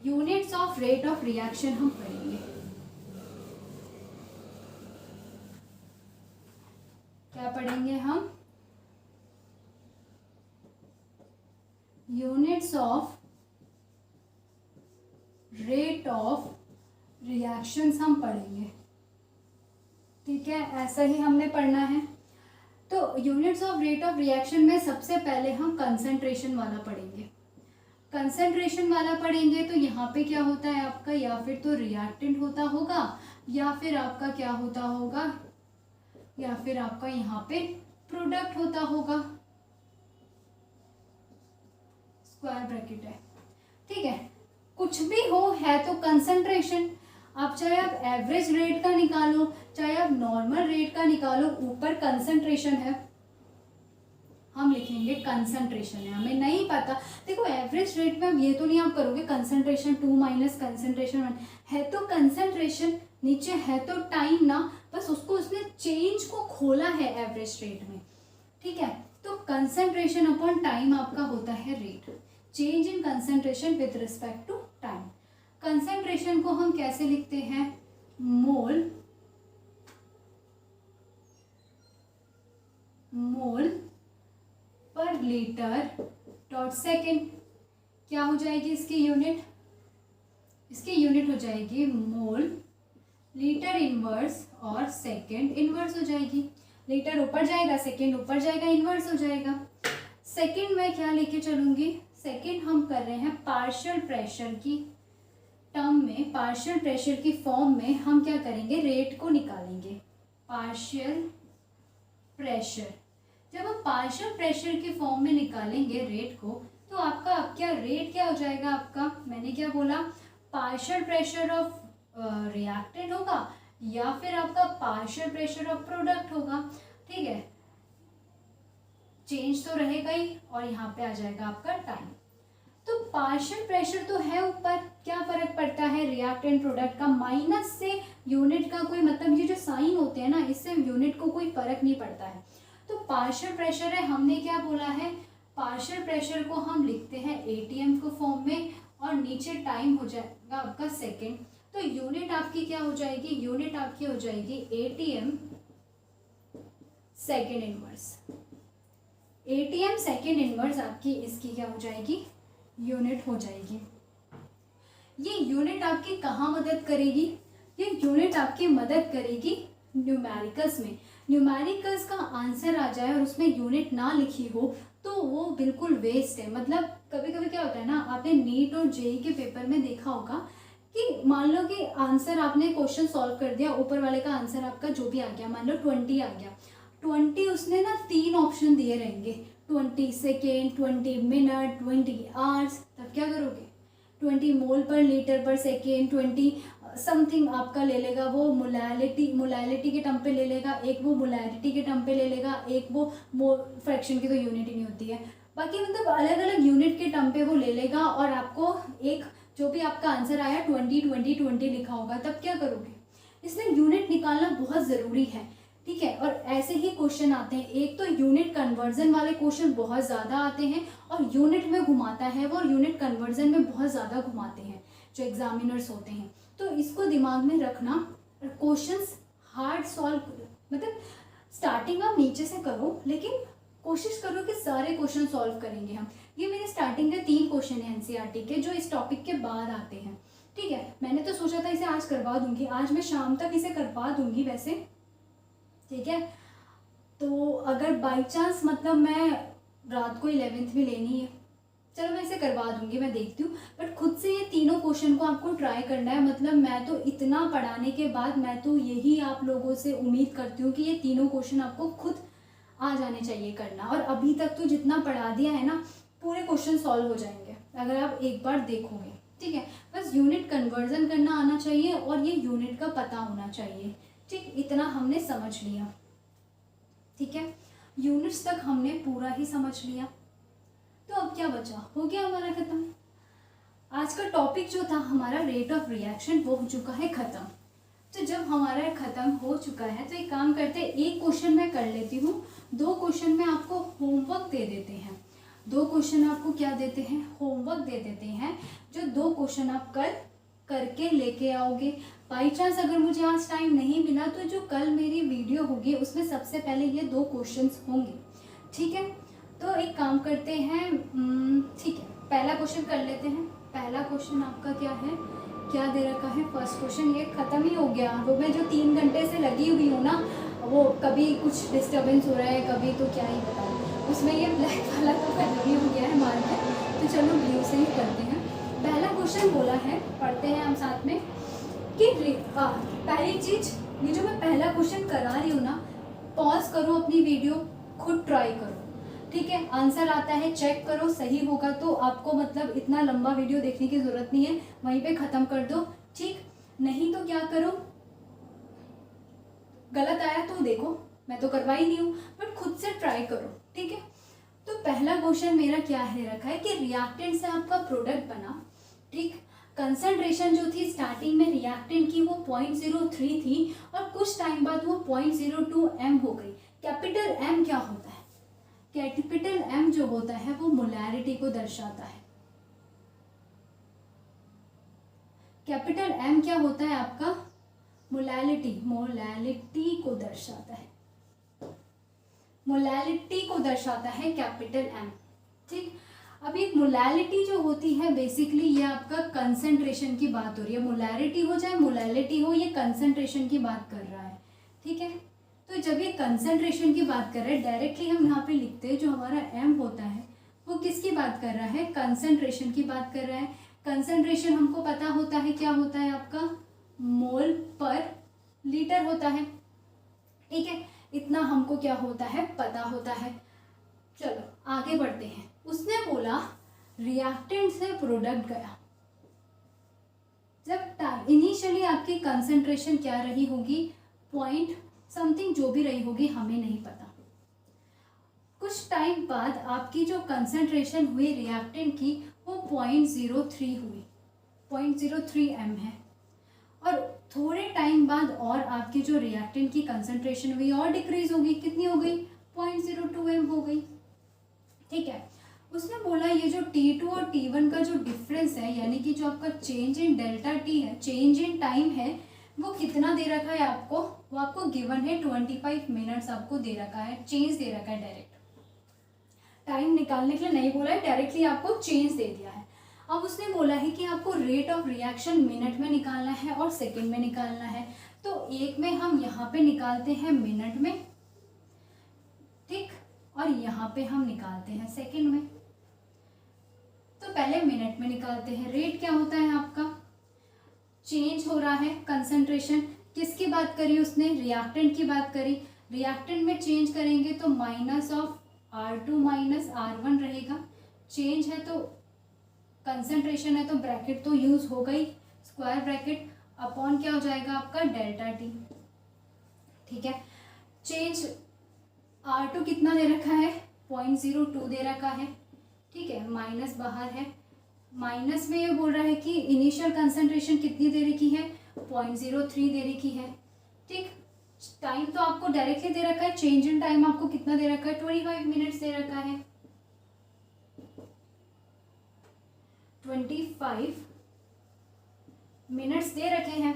units of rate of reaction हम पढ़ेंगे। क्या पढ़ेंगे हम, units of rate of reactions हम पढ़ेंगे, ठीक है, ऐसा ही हमने पढ़ना है। तो units of rate of reaction में सबसे पहले हम कंसंट्रेशन वाला पढ़ेंगे। कंसंट्रेशन वाला पढ़ेंगे तो यहाँ पे क्या होता है आपका, या फिर तो रिएक्टेंट होता होगा या फिर आपका क्या होता होगा, या फिर आपका यहाँ पे प्रोडक्ट होता होगा, स्क्वायर ब्रैकेट है, ठीक है, कुछ भी हो है तो कंसंट्रेशन। आप चाहे आप एवरेज रेट का निकालो, चाहे आप नॉर्मल रेट का निकालो, ऊपर कंसंट्रेशन है, हम लिखेंगे कंसंट्रेशन है। हमें नहीं पता, देखो एवरेज रेट में अब ये तो नहीं आप करोगे कंसंट्रेशन 2 माइनस कंसंट्रेशन 1, है तो कंसंट्रेशन, नीचे है तो टाइम ना, बस उसको उसने चेंज को खोला है एवरेज रेट में, ठीक है। तो कंसंट्रेशन अपॉन टाइम आपका होता है rate, change in concentration with respect to time. Concentration को हम कैसे लिखते हैं, मोल पर लीटर डॉट सेकेंड। क्या हो जाएगी इसकी यूनिट, इसकी यूनिट हो जाएगी मोल लीटर इनवर्स और सेकेंड इनवर्स हो जाएगी। लीटर ऊपर जाएगा, सेकेंड ऊपर जाएगा, इनवर्स हो जाएगा। सेकेंड में क्या लेके चलूंगी, सेकेंड हम कर रहे हैं पार्शियल प्रेशर की टर्म में, पार्शियल प्रेशर की फॉर्म में हम क्या करेंगे, रेट को निकालेंगे। पार्शियल प्रेशर, जब हम पार्शियल प्रेशर की फॉर्म में निकालेंगे रेट को, तो आपका क्या रेट क्या हो जाएगा आपका, मैंने क्या बोला, पार्शियल प्रेशर ऑफ रिएक्टेंट होगा या फिर आपका पार्शियल प्रेशर ऑफ प्रोडक्ट होगा, ठीक है, चेंज तो रहेगा ही, और यहाँ पे आ जाएगा आपका टाइम। तो पार्शियल प्रेशर तो है ऊपर, क्या फर्क पड़ता है रिएक्टेंट प्रोडक्ट का, माइनस से यूनिट का कोई मतलब, ये जो साइन होते हैं ना, इससे यूनिट को कोई फर्क नहीं पड़ता है। तो पार्शियल प्रेशर है, हमने क्या बोला है, पार्शियल प्रेशर को हम लिखते हैं एटीएम को फॉर्म में, और नीचे टाइम हो जाएगा आपका सेकेंड। तो यूनिट आपकी क्या हो जाएगी, यूनिट आपकी हो जाएगी ATM second inverse. ATM second inverse आपकी इसकी क्या हो जाएगी, यूनिट हो जाएगी। ये यूनिट आपकी कहाँ मदद करेगी, ये यूनिट आपकी मदद करेगी न्यूमेरिकल्स में। न्यूमेरिकल्स का आंसर आ जाए और उसमें यूनिट ना लिखी हो तो वो बिल्कुल वेस्ट है। मतलब कभी कभी क्या होता है ना, आपने नीट और जेई के पेपर में देखा होगा कि मान लो कि आंसर आपने क्वेश्चन सॉल्व कर दिया, ऊपर वाले का आंसर आपका जो भी आ गया, मान लो 20 आ गया, 20 उसने ना 3 ऑप्शन दिए रहेंगे, 20 सेकेंड, 20 मिनट, 20 आवर्स, तब क्या करोगे, 20 मोल पर लीटर पर सेकेंड, 20 समथिंग आपका ले लेगा, वो मोलैलिटी के टर्म पे ले लेगा, एक वो मोलैरिटी के टर्म पे ले लेगा, एक वो फ्रैक्शन की तो यूनिट ही नहीं होती है, बाकी मतलब अलग अलग यूनिट के टर्म पे वो ले लेगा, और आपको एक जो भी आपका आंसर आया 20 20 20 लिखा होगा, तब क्या करोगे, इसलिए यूनिट निकालना बहुत ज़रूरी है, ठीक है। और ऐसे ही क्वेश्चन आते हैं, एक तो यूनिट कन्वर्जन वाले क्वेश्चन बहुत ज़्यादा आते हैं, और यूनिट में घुमाता है वो, और यूनिट कन्वर्जन में बहुत ज़्यादा घुमाते हैं जो एग्जामिनर्स होते हैं। तो इसको दिमाग में रखना, क्वेश्चंस हार्ड सॉल्व, मतलब स्टार्टिंग आप नीचे से करो, लेकिन कोशिश करो कि सारे क्वेश्चन सॉल्व करेंगे हम। ये मेरे स्टार्टिंग के 3 क्वेश्चन हैं एनसीईआरटी के, जो इस टॉपिक के बाद आते हैं, ठीक है। मैंने तो सोचा था इसे आज करवा दूंगी, आज मैं शाम तक इसे करवा दूंगी वैसे, ठीक है। तो अगर बाई चांस मतलब मैं रात को 11th में लेनी है, चलो मैं इसे करवा दूंगी, मैं देखती हूँ, बट खुद से ये तीनों क्वेश्चन को आपको ट्राई करना है। मतलब मैं तो इतना पढ़ाने के बाद मैं तो यही आप लोगों से उम्मीद करती हूँ कि ये तीनों क्वेश्चन आपको खुद आ जाने चाहिए करना, और अभी तक तो जितना पढ़ा दिया है ना, पूरे क्वेश्चन सॉल्व हो जाएंगे अगर आप एक बार देखोगे, ठीक है। बस यूनिट कन्वर्जन करना आना चाहिए और ये यूनिट का पता होना चाहिए, ठीक, इतना हमने समझ लिया, ठीक है। यूनिट्स तक हमने पूरा ही समझ लिया, तो अब क्या बचा, हो गया हमारा खत्म। आज का टॉपिक जो था हमारा रेट ऑफ रिएक्शन, वो हो चुका है खत्म। तो जब हमारा खत्म हो चुका है तो एक काम करते हैं, एक क्वेश्चन मैं कर लेती हूँ, 2 क्वेश्चन में आपको होमवर्क दे देते हैं। 2 क्वेश्चन आपको क्या देते हैं, होमवर्क दे देते हैं, जो 2 क्वेश्चन आप कल करके लेके आओगे। बाई चांस अगर मुझे आज टाइम नहीं मिला तो जो कल मेरी वीडियो होगी उसमें सबसे पहले ये 2 क्वेश्चंस होंगे, ठीक है। तो एक काम करते हैं, ठीक है, पहला क्वेश्चन कर लेते हैं। पहला क्वेश्चन आपका क्या है क्या दे रखा है, फर्स्ट क्वेश्चन ये ख़त्म ही हो गया। वो मैं जो 3 घंटे से लगी हुई हूँ ना, वो कभी कुछ डिस्टर्बेंस हो रहा है, कभी तो क्या ही बताऊँ, उसमें ये ब्लैक वाला तो ख़त्म ही हो गया है मार के। तो चलो ब्लू से ही करते हैं। पहला क्वेश्चन बोला है, पढ़ते हैं हम साथ में कि पहली चीज़, ये जो मैं पहला क्वेश्चन करा रही हूँ ना, पॉज करो अपनी वीडियो, खुद ट्राई करो, ठीक है। आंसर आता है चेक करो, सही होगा तो आपको मतलब इतना लंबा वीडियो देखने की ज़रूरत नहीं है, वहीं पे ख़त्म कर दो, ठीक। नहीं तो क्या करो, गलत आया तो देखो, मैं तो करवा ही नहीं हूँ, बट खुद से ट्राई करो, ठीक है। तो पहला क्वेश्चन मेरा क्या है रखा है कि रिएक्टेंट से आपका प्रोडक्ट बना, ठीक। कंसंट्रेशन जो थी स्टार्टिंग में रिएक्टेंट की वो 0.03 थी और कुछ टाइम बाद वो 0.02 m हो गई। कैपिटल M क्या होता है? कैपिटल M जो होता है वो मोलैरिटी को दर्शाता है। कैपिटल M क्या होता है आपका? मोलैलिटी को दर्शाता है, मोलैलिटी को दर्शाता है कैपिटल M, ठीक। अब ये मोलैलिटी जो होती है बेसिकली ये आपका कंसंट्रेशन की बात हो रही है, मोलैरिटी हो चाहे मोलैलिटी हो, ये कंसंट्रेशन की बात कर रहा है, ठीक है। तो जब ये कंसंट्रेशन की बात कर रहे हैं, डायरेक्टली हम यहाँ पे लिखते हैं जो हमारा M होता है वो किसकी बात कर रहा है? कंसंट्रेशन की बात कर रहा है। कंसंट्रेशन हमको पता होता है क्या होता है आपका? मोल पर लीटर होता है, ठीक है। इतना हमको क्या होता है? पता होता है। चलो आगे बढ़ते हैं। उसने बोला रिएक्टेंट से प्रोडक्ट गया, जब इनिशियली आपकी कंसंट्रेशन क्या रही होगी? पॉइंट समथिंग जो भी रही होगी, हमें नहीं पता। कुछ टाइम बाद आपकी जो कंसंट्रेशन हुई रिएक्टेंट की वो 0.03 हुई, 0.03 m है। और थोड़े टाइम बाद और आपकी जो रिएक्टेंट की कंसंट्रेशन हुई और डिक्रीज होगी, कितनी हो गई? 0.02 m हो गई, ठीक है। उसने बोला ये जो T2 और T1 का जो डिफरेंस है, यानी कि जो आपका चेंज इन डेल्टा T है, चेंज इन टाइम है, वो कितना दे रखा है आपको? वो आपको गिवन है 25 मिनट्स आपको दे रखा है, चेंज दे रखा है। डायरेक्ट टाइम निकालने के लिए नहीं बोला है, डायरेक्टली आपको चेंज दे दिया है। अब उसने बोला है कि आपको रेट ऑफ रिएक्शन मिनट में निकालना है और सेकेंड में निकालना है। तो एक में हम यहाँ पे निकालते हैं मिनट में, ठीक, और यहाँ पे हम निकालते हैं सेकेंड में। तो पहले मिनट में निकालते हैं। रेट क्या होता है आपका? चेंज हो रहा है कंसंट्रेशन, किसकी बात करी उसने? रिएक्टेंट की बात करी। रिएक्टेंट में चेंज करेंगे तो minus of R2 minus R1 रहेगा। चेंज है तो कंसंट्रेशन है तो ब्रैकेट तो यूज हो गई, स्क्वायर ब्रैकेट, अपॉन क्या हो जाएगा आपका? डेल्टा T, ठीक है। चेंज R2 कितना दे रखा है? 0.02 दे रखा है, ठीक है। माइनस बाहर है, माइनस में ये बोल रहा है कि इनिशियल कंसंट्रेशन कितनी दे रखी है? 0.03 दे रखी है, ठीक। टाइम तो आपको डायरेक्टली दे रखा है, चेंज इन टाइम आपको कितना दे रखा है? 25 मिनट्स दे रखा है, 25 मिनट्स दे रखे हैं।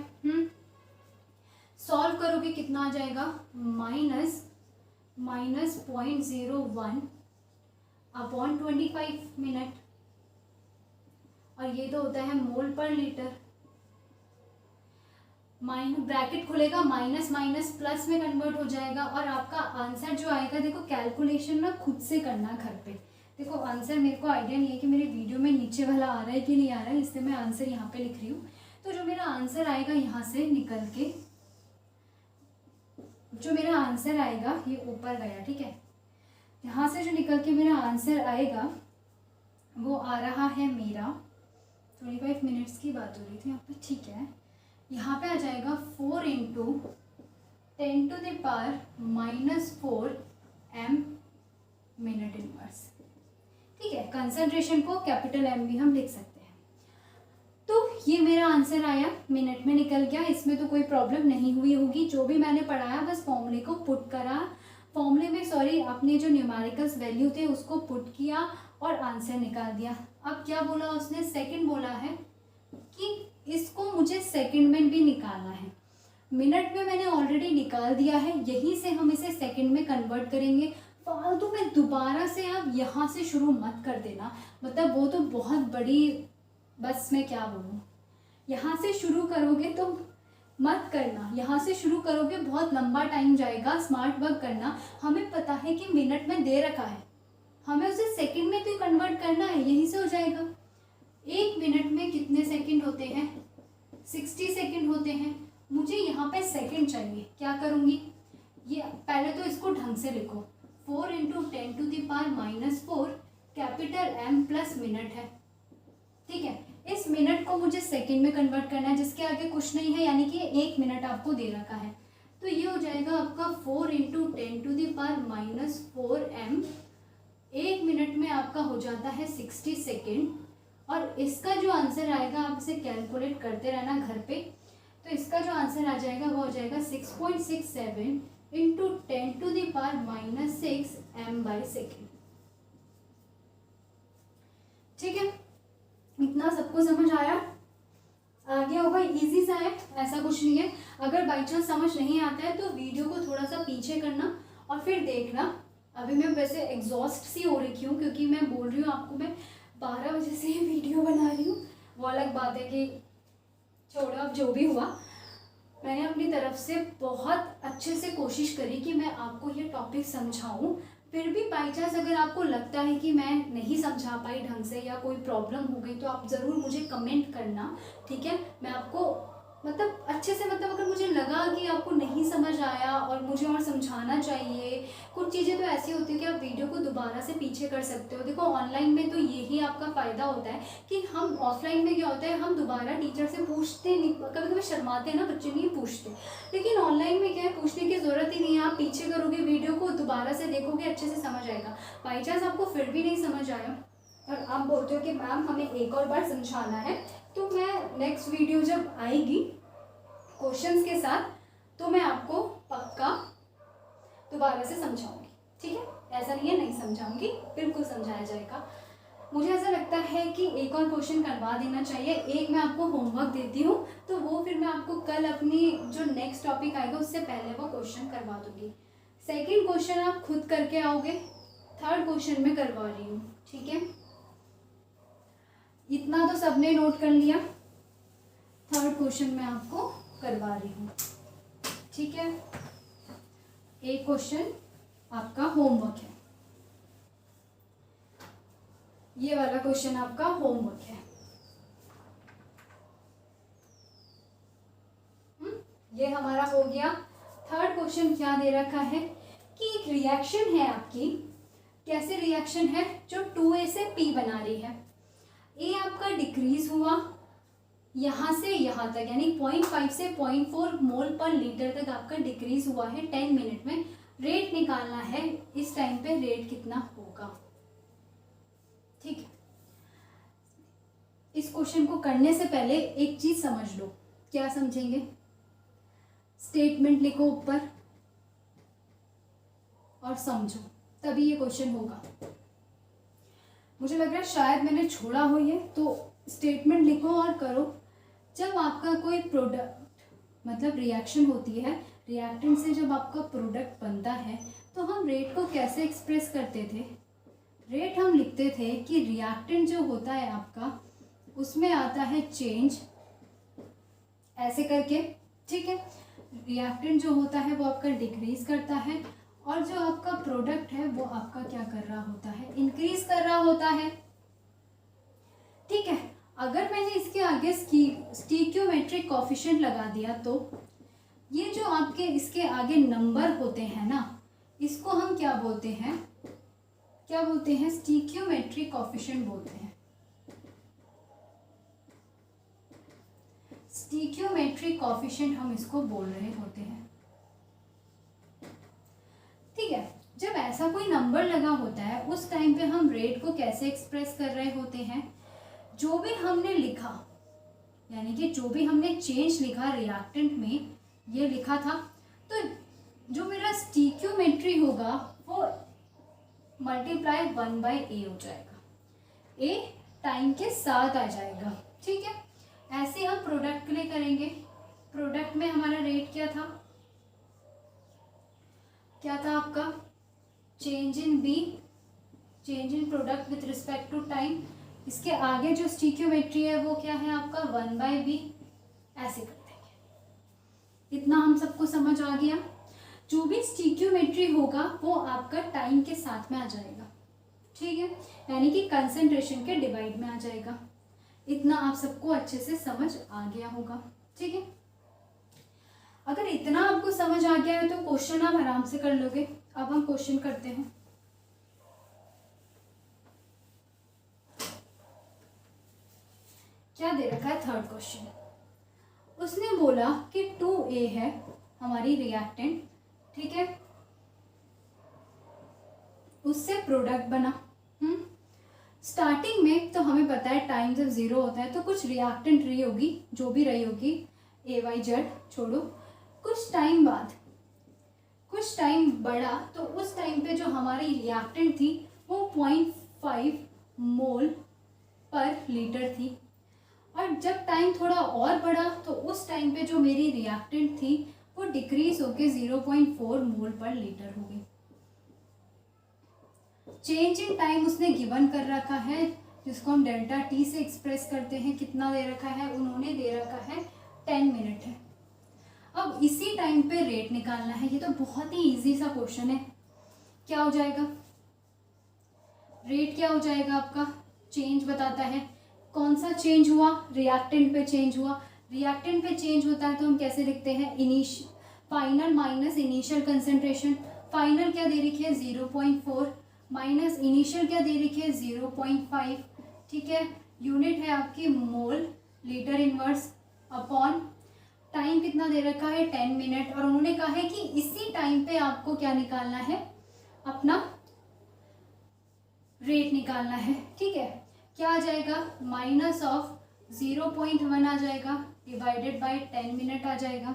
सॉल्व करोगे कितना आ जाएगा? माइनस 0.01 अपॉन 25 मिनट, और ये तो होता है मोल पर लीटर। ब्रैकेट खुलेगा, माइनस माइनस प्लस में कन्वर्ट हो जाएगा, और आपका आंसर जो आएगा, देखो कैलकुलेशन ना खुद से करना घर पे। देखो आंसर मेरे को आइडिया नहीं है कि मेरे वीडियो में नीचे वाला आ रहा है कि नहीं आ रहा है, इसलिए मैं आंसर यहाँ पे लिख रही हूँ। तो जो मेरा आंसर आएगा यहाँ से निकल के, जो मेरा आंसर आएगा ये ऊपर गया, ठीक है। यहाँ से जो निकल के मेरा आंसर आएगा वो आ रहा है मेरा 25 मिनट्स की बात हो रही थी यहाँ पे, ठीक है। यहाँ पे आ जाएगा 4 × 10⁻⁻4 m मिनट इनवर्स, ठीक है। कंसंट्रेशन को कैपिटल M भी हम लिख सकते हैं। तो ये मेरा आंसर आया, मिनट में निकल गया, इसमें तो कोई प्रॉब्लम नहीं हुई होगी। जो भी मैंने पढ़ाया बस फॉर्मूले को पुट करा, फॉर्मूले में अपने जो न्यूमेरिकल्स वैल्यू थे उसको पुट किया और आंसर निकाल दिया। अब क्या बोला उसने? सेकंड बोला है कि इसको मुझे सेकंड में भी निकालना है। मिनट में मैंने ऑलरेडी निकाल दिया है, यहीं से हम इसे सेकंड में कन्वर्ट करेंगे। फालतू में दोबारा से आप यहाँ से शुरू मत कर देना, मतलब वो तो बहुत बड़ी, बस मैं क्या बोलूँ, यहाँ से शुरू करोगे तो मत करना, यहाँ से शुरू करोगे बहुत लंबा टाइम जाएगा। स्मार्ट वर्क करना, हमें पता है कि मिनट में दे रखा है, हमें उसे सेकंड में तो कन्वर्ट करना है, यहीं से हो जाएगा। 1 मिनट में कितने सेकंड होते हैं? 60 सेकंड होते हैं। मुझे यहाँ पे सेकंड चाहिए, क्या करूँगी? ये पहले तो इसको ढंग से लिखो, 4 × 10⁻⁻4 कैपिटल M प्लस मिनट है, ठीक है। इस मिनट को मुझे सेकंड में कन्वर्ट करना है, जिसके आगे कुछ नहीं है, यानी कि 1 मिनट आपको दे रखा है। तो ये हो जाएगा आपका 4 × 10⁻⁻4 M। 1 मिनट में आपका हो जाता है 60 सेकेंड। और इसका जो आंसर आएगा, आप इसे कैलकुलेट करते रहना घर पे, तो इसका जो आंसर आ जाएगा वो हो जाएगा 6.67 × 10⁻⁻6 M/सेकेंड। ठीक है, इतना सबको समझ आया? आगे होगा इजी सा है, ऐसा कुछ नहीं है। अगर बाई चांस समझ नहीं आता है तो वीडियो को थोड़ा सा पीछे करना और फिर देखना। अभी मैं वैसे एग्जॉस्ट सी हो रखी हूँ, क्योंकि मैं बोल रही हूँ आपको, मैं 12 बजे से ही वीडियो बना रही हूँ। वो अलग बात है कि छोड़ो, अब जो भी हुआ, मैंने अपनी तरफ से बहुत अच्छे से कोशिश करी कि मैं आपको ये टॉपिक समझाऊं। फिर भी बाई चांस अगर आपको लगता है कि मैं नहीं समझा पाई ढंग से या कोई प्रॉब्लम हो गई, तो आप ज़रूर मुझे कमेंट करना, ठीक है। मैं आपको मतलब अच्छे से, मतलब अगर मुझे लगा कि आपको नहीं समझ आया और मुझे और समझाना चाहिए, कुछ चीज़ें तो ऐसी होती है कि आप वीडियो को दोबारा से पीछे कर सकते हो। देखो ऑनलाइन में तो यही आपका फ़ायदा होता है कि हम, ऑफलाइन में क्या होता है, हम दोबारा टीचर से पूछते नहीं, कभी कभी शर्माते हैं ना बच्चे, नहीं पूछते। लेकिन ऑनलाइन में क्या है, पूछने की ज़रूरत ही नहीं है। आप पीछे करोगे वीडियो को, दोबारा से देखोगे, अच्छे से समझ आएगा। बाई चांस आपको फिर भी नहीं समझ आया और आप बोलते हो कि मैम हमें एक और बार समझाना है, तो मैं नेक्स्ट वीडियो जब आएगी क्वेश्चंस के साथ, तो मैं आपको पक्का दोबारा से समझाऊंगी, ठीक है। ऐसा नहीं है नहीं समझाऊंगी, बिल्कुल समझाया जाएगा। मुझे ऐसा लगता है कि एक और क्वेश्चन करवा देना चाहिए। एक मैं आपको होमवर्क देती हूँ, तो वो फिर मैं आपको कल अपनी जो नेक्स्ट टॉपिक आएगा उससे पहले वो क्वेश्चन करवा दूंगी। सेकेंड क्वेश्चन आप खुद करके आओगे, थर्ड क्वेश्चन में करवा रही हूँ, ठीक है। इतना तो सबने नोट कर लिया। थर्ड क्वेश्चन मैं आपको करवा रही हूँ, ठीक है। एक क्वेश्चन आपका होमवर्क है, ये वाला क्वेश्चन आपका होमवर्क है। ये हमारा हो गया। थर्ड क्वेश्चन क्या दे रखा है कि एक रिएक्शन है आपकी, कैसे रिएक्शन है, जो 2A से P बना रही है। ए आपका डिक्रीज हुआ यहाँ से यहाँ तक, यानी 0.5 से 0.4 मोल पर लीटर तक आपका डिक्रीज हुआ है 10 मिनट में। रेट निकालना है, इस टाइम पे रेट कितना होगा, ठीक है। इस क्वेश्चन को करने से पहले एक चीज समझ लो। क्या समझेंगे? स्टेटमेंट लिखो ऊपर और समझो, तभी ये क्वेश्चन होगा। मुझे लग रहा है शायद मैंने छोड़ा हो ये, तो स्टेटमेंट लिखो और करो। जब आपका कोई प्रोडक्ट, मतलब रिएक्शन होती है, रिएक्टेंट से जब आपका प्रोडक्ट बनता है, तो हम रेट को कैसे एक्सप्रेस करते थे? रेट हम लिखते थे कि रिएक्टेंट जो होता है आपका, उसमें आता है चेंज, ऐसे करके, ठीक है। रिएक्टेंट जो होता है वो आपका डिक्रीज करता है, और जो आपका प्रोडक्ट है वो आपका क्या कर रहा होता है, इंक्रीज कर रहा होता है, ठीक है। अगर मैंने इसके आगे स्टीक्योमेट्रिक कोफिशिएंट लगा दिया, तो ये जो आपके इसके आगे नंबर होते हैं ना, इसको हम क्या बोलते हैं, क्या बोलते हैं? स्टीक्योमेट्रिक कोफिशिएंट बोलते हैं। स्टीक्योमेट्रिक कोफिशिएंट हम इसको बोल रहे होते हैं, ठीक है। जब ऐसा कोई नंबर लगा होता है, उस टाइम पे हम रेट को कैसे एक्सप्रेस कर रहे होते हैं? जो भी हमने लिखा, यानी कि जो भी हमने चेंज लिखा रिएक्टेंट में, ये लिखा था, तो जो मेरा स्टीक्योमेट्री होगा वो मल्टीप्लाई 1/A हो जाएगा। A टाइम के साथ आ जाएगा, ठीक है। ऐसे हम प्रोडक्ट के लिए करेंगे। प्रोडक्ट में हमारा रेट क्या था, क्या था आपका? Change in B, change in product with respect to time. इसके आगे जो स्टीक्योमेट्री है वो क्या है आपका? 1/B। ऐसे कर देंगे। इतना हम सबको समझ आ गया। जो भी स्टिक्योमेट्री होगा वो आपका टाइम के साथ में आ जाएगा, ठीक है, यानी कि कंसंट्रेशन के डिवाइड में आ जाएगा। इतना आप सबको अच्छे से समझ आ गया होगा, ठीक है। अगर इतना आपको समझ आ गया है तो क्वेश्चन आप आराम से कर लोगे। अब हम क्वेश्चन करते हैं। क्या दे रखा है? Third question. उसने बोला कि 2A है हमारी रिएक्टेंट, ठीक है, उससे प्रोडक्ट बना। स्टार्टिंग में तो हमें पता है टाइम जब 0 होता है तो कुछ रिएक्टेंट रही होगी, जो भी रही होगी, AYZ छोड़ो। कुछ टाइम बाद, कुछ टाइम बढ़ा तो उस टाइम पे जो हमारी रिएक्टेंट थी वो 0.5 मोल पर लीटर थी। और जब टाइम थोड़ा और बढ़ा तो उस टाइम पे जो मेरी रिएक्टेंट थी वो डिक्रीज होके 0.4 मोल पर लीटर हो गई। चेंज इन टाइम उसने गिवन कर रखा है, जिसको हम डेल्टा टी से एक्सप्रेस करते हैं। कितना दे रखा है? उन्होंने दे रखा है 10 मिनट है। अब इसी टाइम पे रेट निकालना है। ये तो बहुत ही इजी सा क्वेश्चन है। क्या हो जाएगा? रेट क्या हो जाएगा आपका? चेंज बताता है। कौन सा चेंज हुआ? रिएक्टेंट पे चेंज हुआ। रिएक्टेंट पे चेंज होता है तो हम कैसे लिखते हैं? Final minus initial concentration. Final क्या दे रखी है? 0.4 माइनस इनिशियल क्या दे रखी है? 0.5, ठीक है। यूनिट है आपकी मोल, लीटर इनवर्स, अपॉन टाइम कितना दे रखा है? 10 मिनट। और उन्होंने कहा है कि इसी टाइम पे आपको क्या निकालना है? अपना रेट निकालना है, ठीक है। क्या आ जाएगा? माइनस ऑफ 0.1 आ जाएगा, डिवाइडेड बाय 10 मिनट आ जाएगा।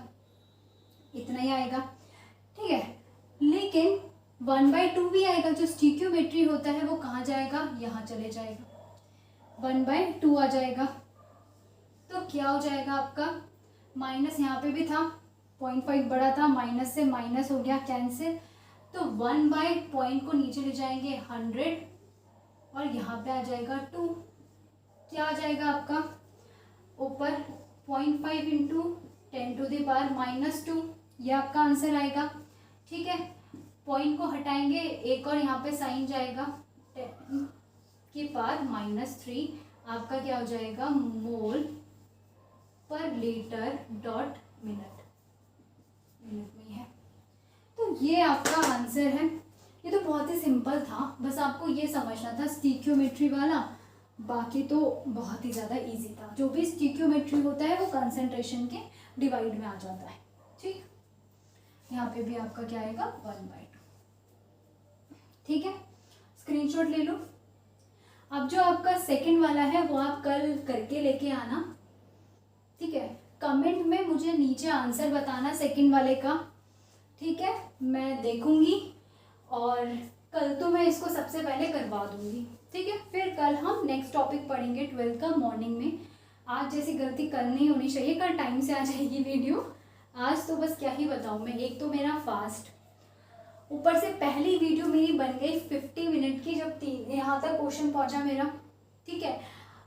इतना ही आएगा, ठीक है। लेकिन 1/2 भी आएगा। जो स्टिक्योमेट्री होता है वो कहाँ जाएगा? यहाँ चले जाएगा, 1/2 आ जाएगा। तो क्या हो जाएगा आपका? माइनस यहाँ पे भी था, 0.5 बड़ा था, माइनस से माइनस हो गया, कैंसिल। तो 1 पॉइंट को नीचे ले जाएंगे 100 और यहाँ पे आ जाएगा 2। क्या आ जाएगा आपका? ऊपर 0.5 इंटू 10⁻⁻², ये आपका आंसर आएगा, ठीक है। पॉइंट को हटाएंगे, एक और यहाँ पे साइन जाएगा, 10⁻³ आपका क्या हो जाएगा? मोल पर लीटर डॉट मिनट में है। तो ये आपका आंसर है। ये तो बहुत ही सिंपल था, बस आपको ये समझना था स्टिक्योमेट्री वाला। बाकी तो बहुत ही ज़्यादा इजी था। जो भी स्टिक्योमेट्री होता है वो कंसंट्रेशन के डिवाइड में आ जाता है, ठीक। यहाँ पे भी आपका क्या आएगा? 1/2, ठीक है। स्क्रीनशॉट ले लो। अब जो आपका सेकंड वाला है वो आप कल करके लेके आना, ठीक है। कमेंट में मुझे नीचे आंसर बताना सेकंड वाले का, ठीक है। मैं देखूंगी और कल तो मैं इसको सबसे पहले करवा दूंगी, ठीक है। फिर कल हम नेक्स्ट टॉपिक पढ़ेंगे 12th का मॉर्निंग में। आज जैसी गलती कल नहीं होनी चाहिए, कल टाइम से आ जाएगी वीडियो। आज तो बस क्या ही बताऊँ मैं, एक तो मेरा फास्ट, ऊपर से पहली वीडियो मेरी बन गई 50 मिनट की, जब यहाँ तक क्वेश्चन पहुँचा मेरा, ठीक है।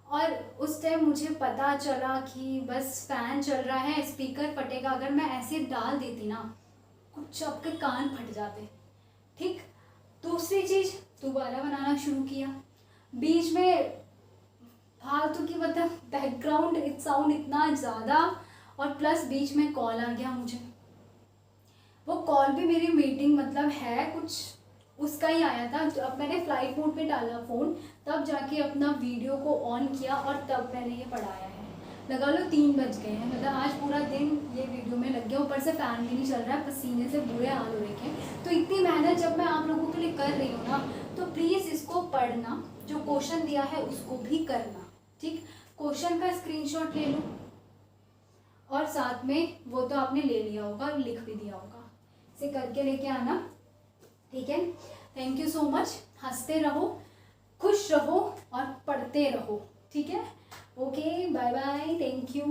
और उस टाइम मुझे पता चला कि बस फैन चल रहा है, स्पीकर फटेगा। अगर मैं ऐसे डाल देती ना, कुछ आपके कान फट जाते, ठीक। दूसरी चीज़, दोबारा बनाना शुरू किया, बीच में फालतू की मतलब बैकग्राउंड साउंड इतना ज़्यादा, और प्लस बीच में कॉल आ गया मुझे। वो कॉल भी मेरी मीटिंग मतलब है कुछ उसका ही आया था। अब मैंने फ्लाइट मोड पे डाला फ़ोन, तब जाके अपना वीडियो को ऑन किया और तब मैंने ये पढ़ाया है। लगा लो 3 बज गए हैं, मतलब आज पूरा दिन ये वीडियो में लग गया। ऊपर से फ़ैन भी नहीं चल रहा है, पसीने से बुरे हाल हो रखे हैं। तो इतनी मेहनत जब मैं आप लोगों के लिए कर रही हूँ ना, तो प्लीज़ इसको पढ़ना, जो क्वेश्चन दिया है उसको भी करना, ठीक। क्वेश्चन का स्क्रीनशॉट ले लो और साथ में वो तो आपने ले लिया होगा, लिख भी दिया होगा, इसे करके लेके आना, ठीक है। Thank you so much. हंसते रहो, खुश रहो और पढ़ते रहो, ठीक है। Okay, bye bye, thank you.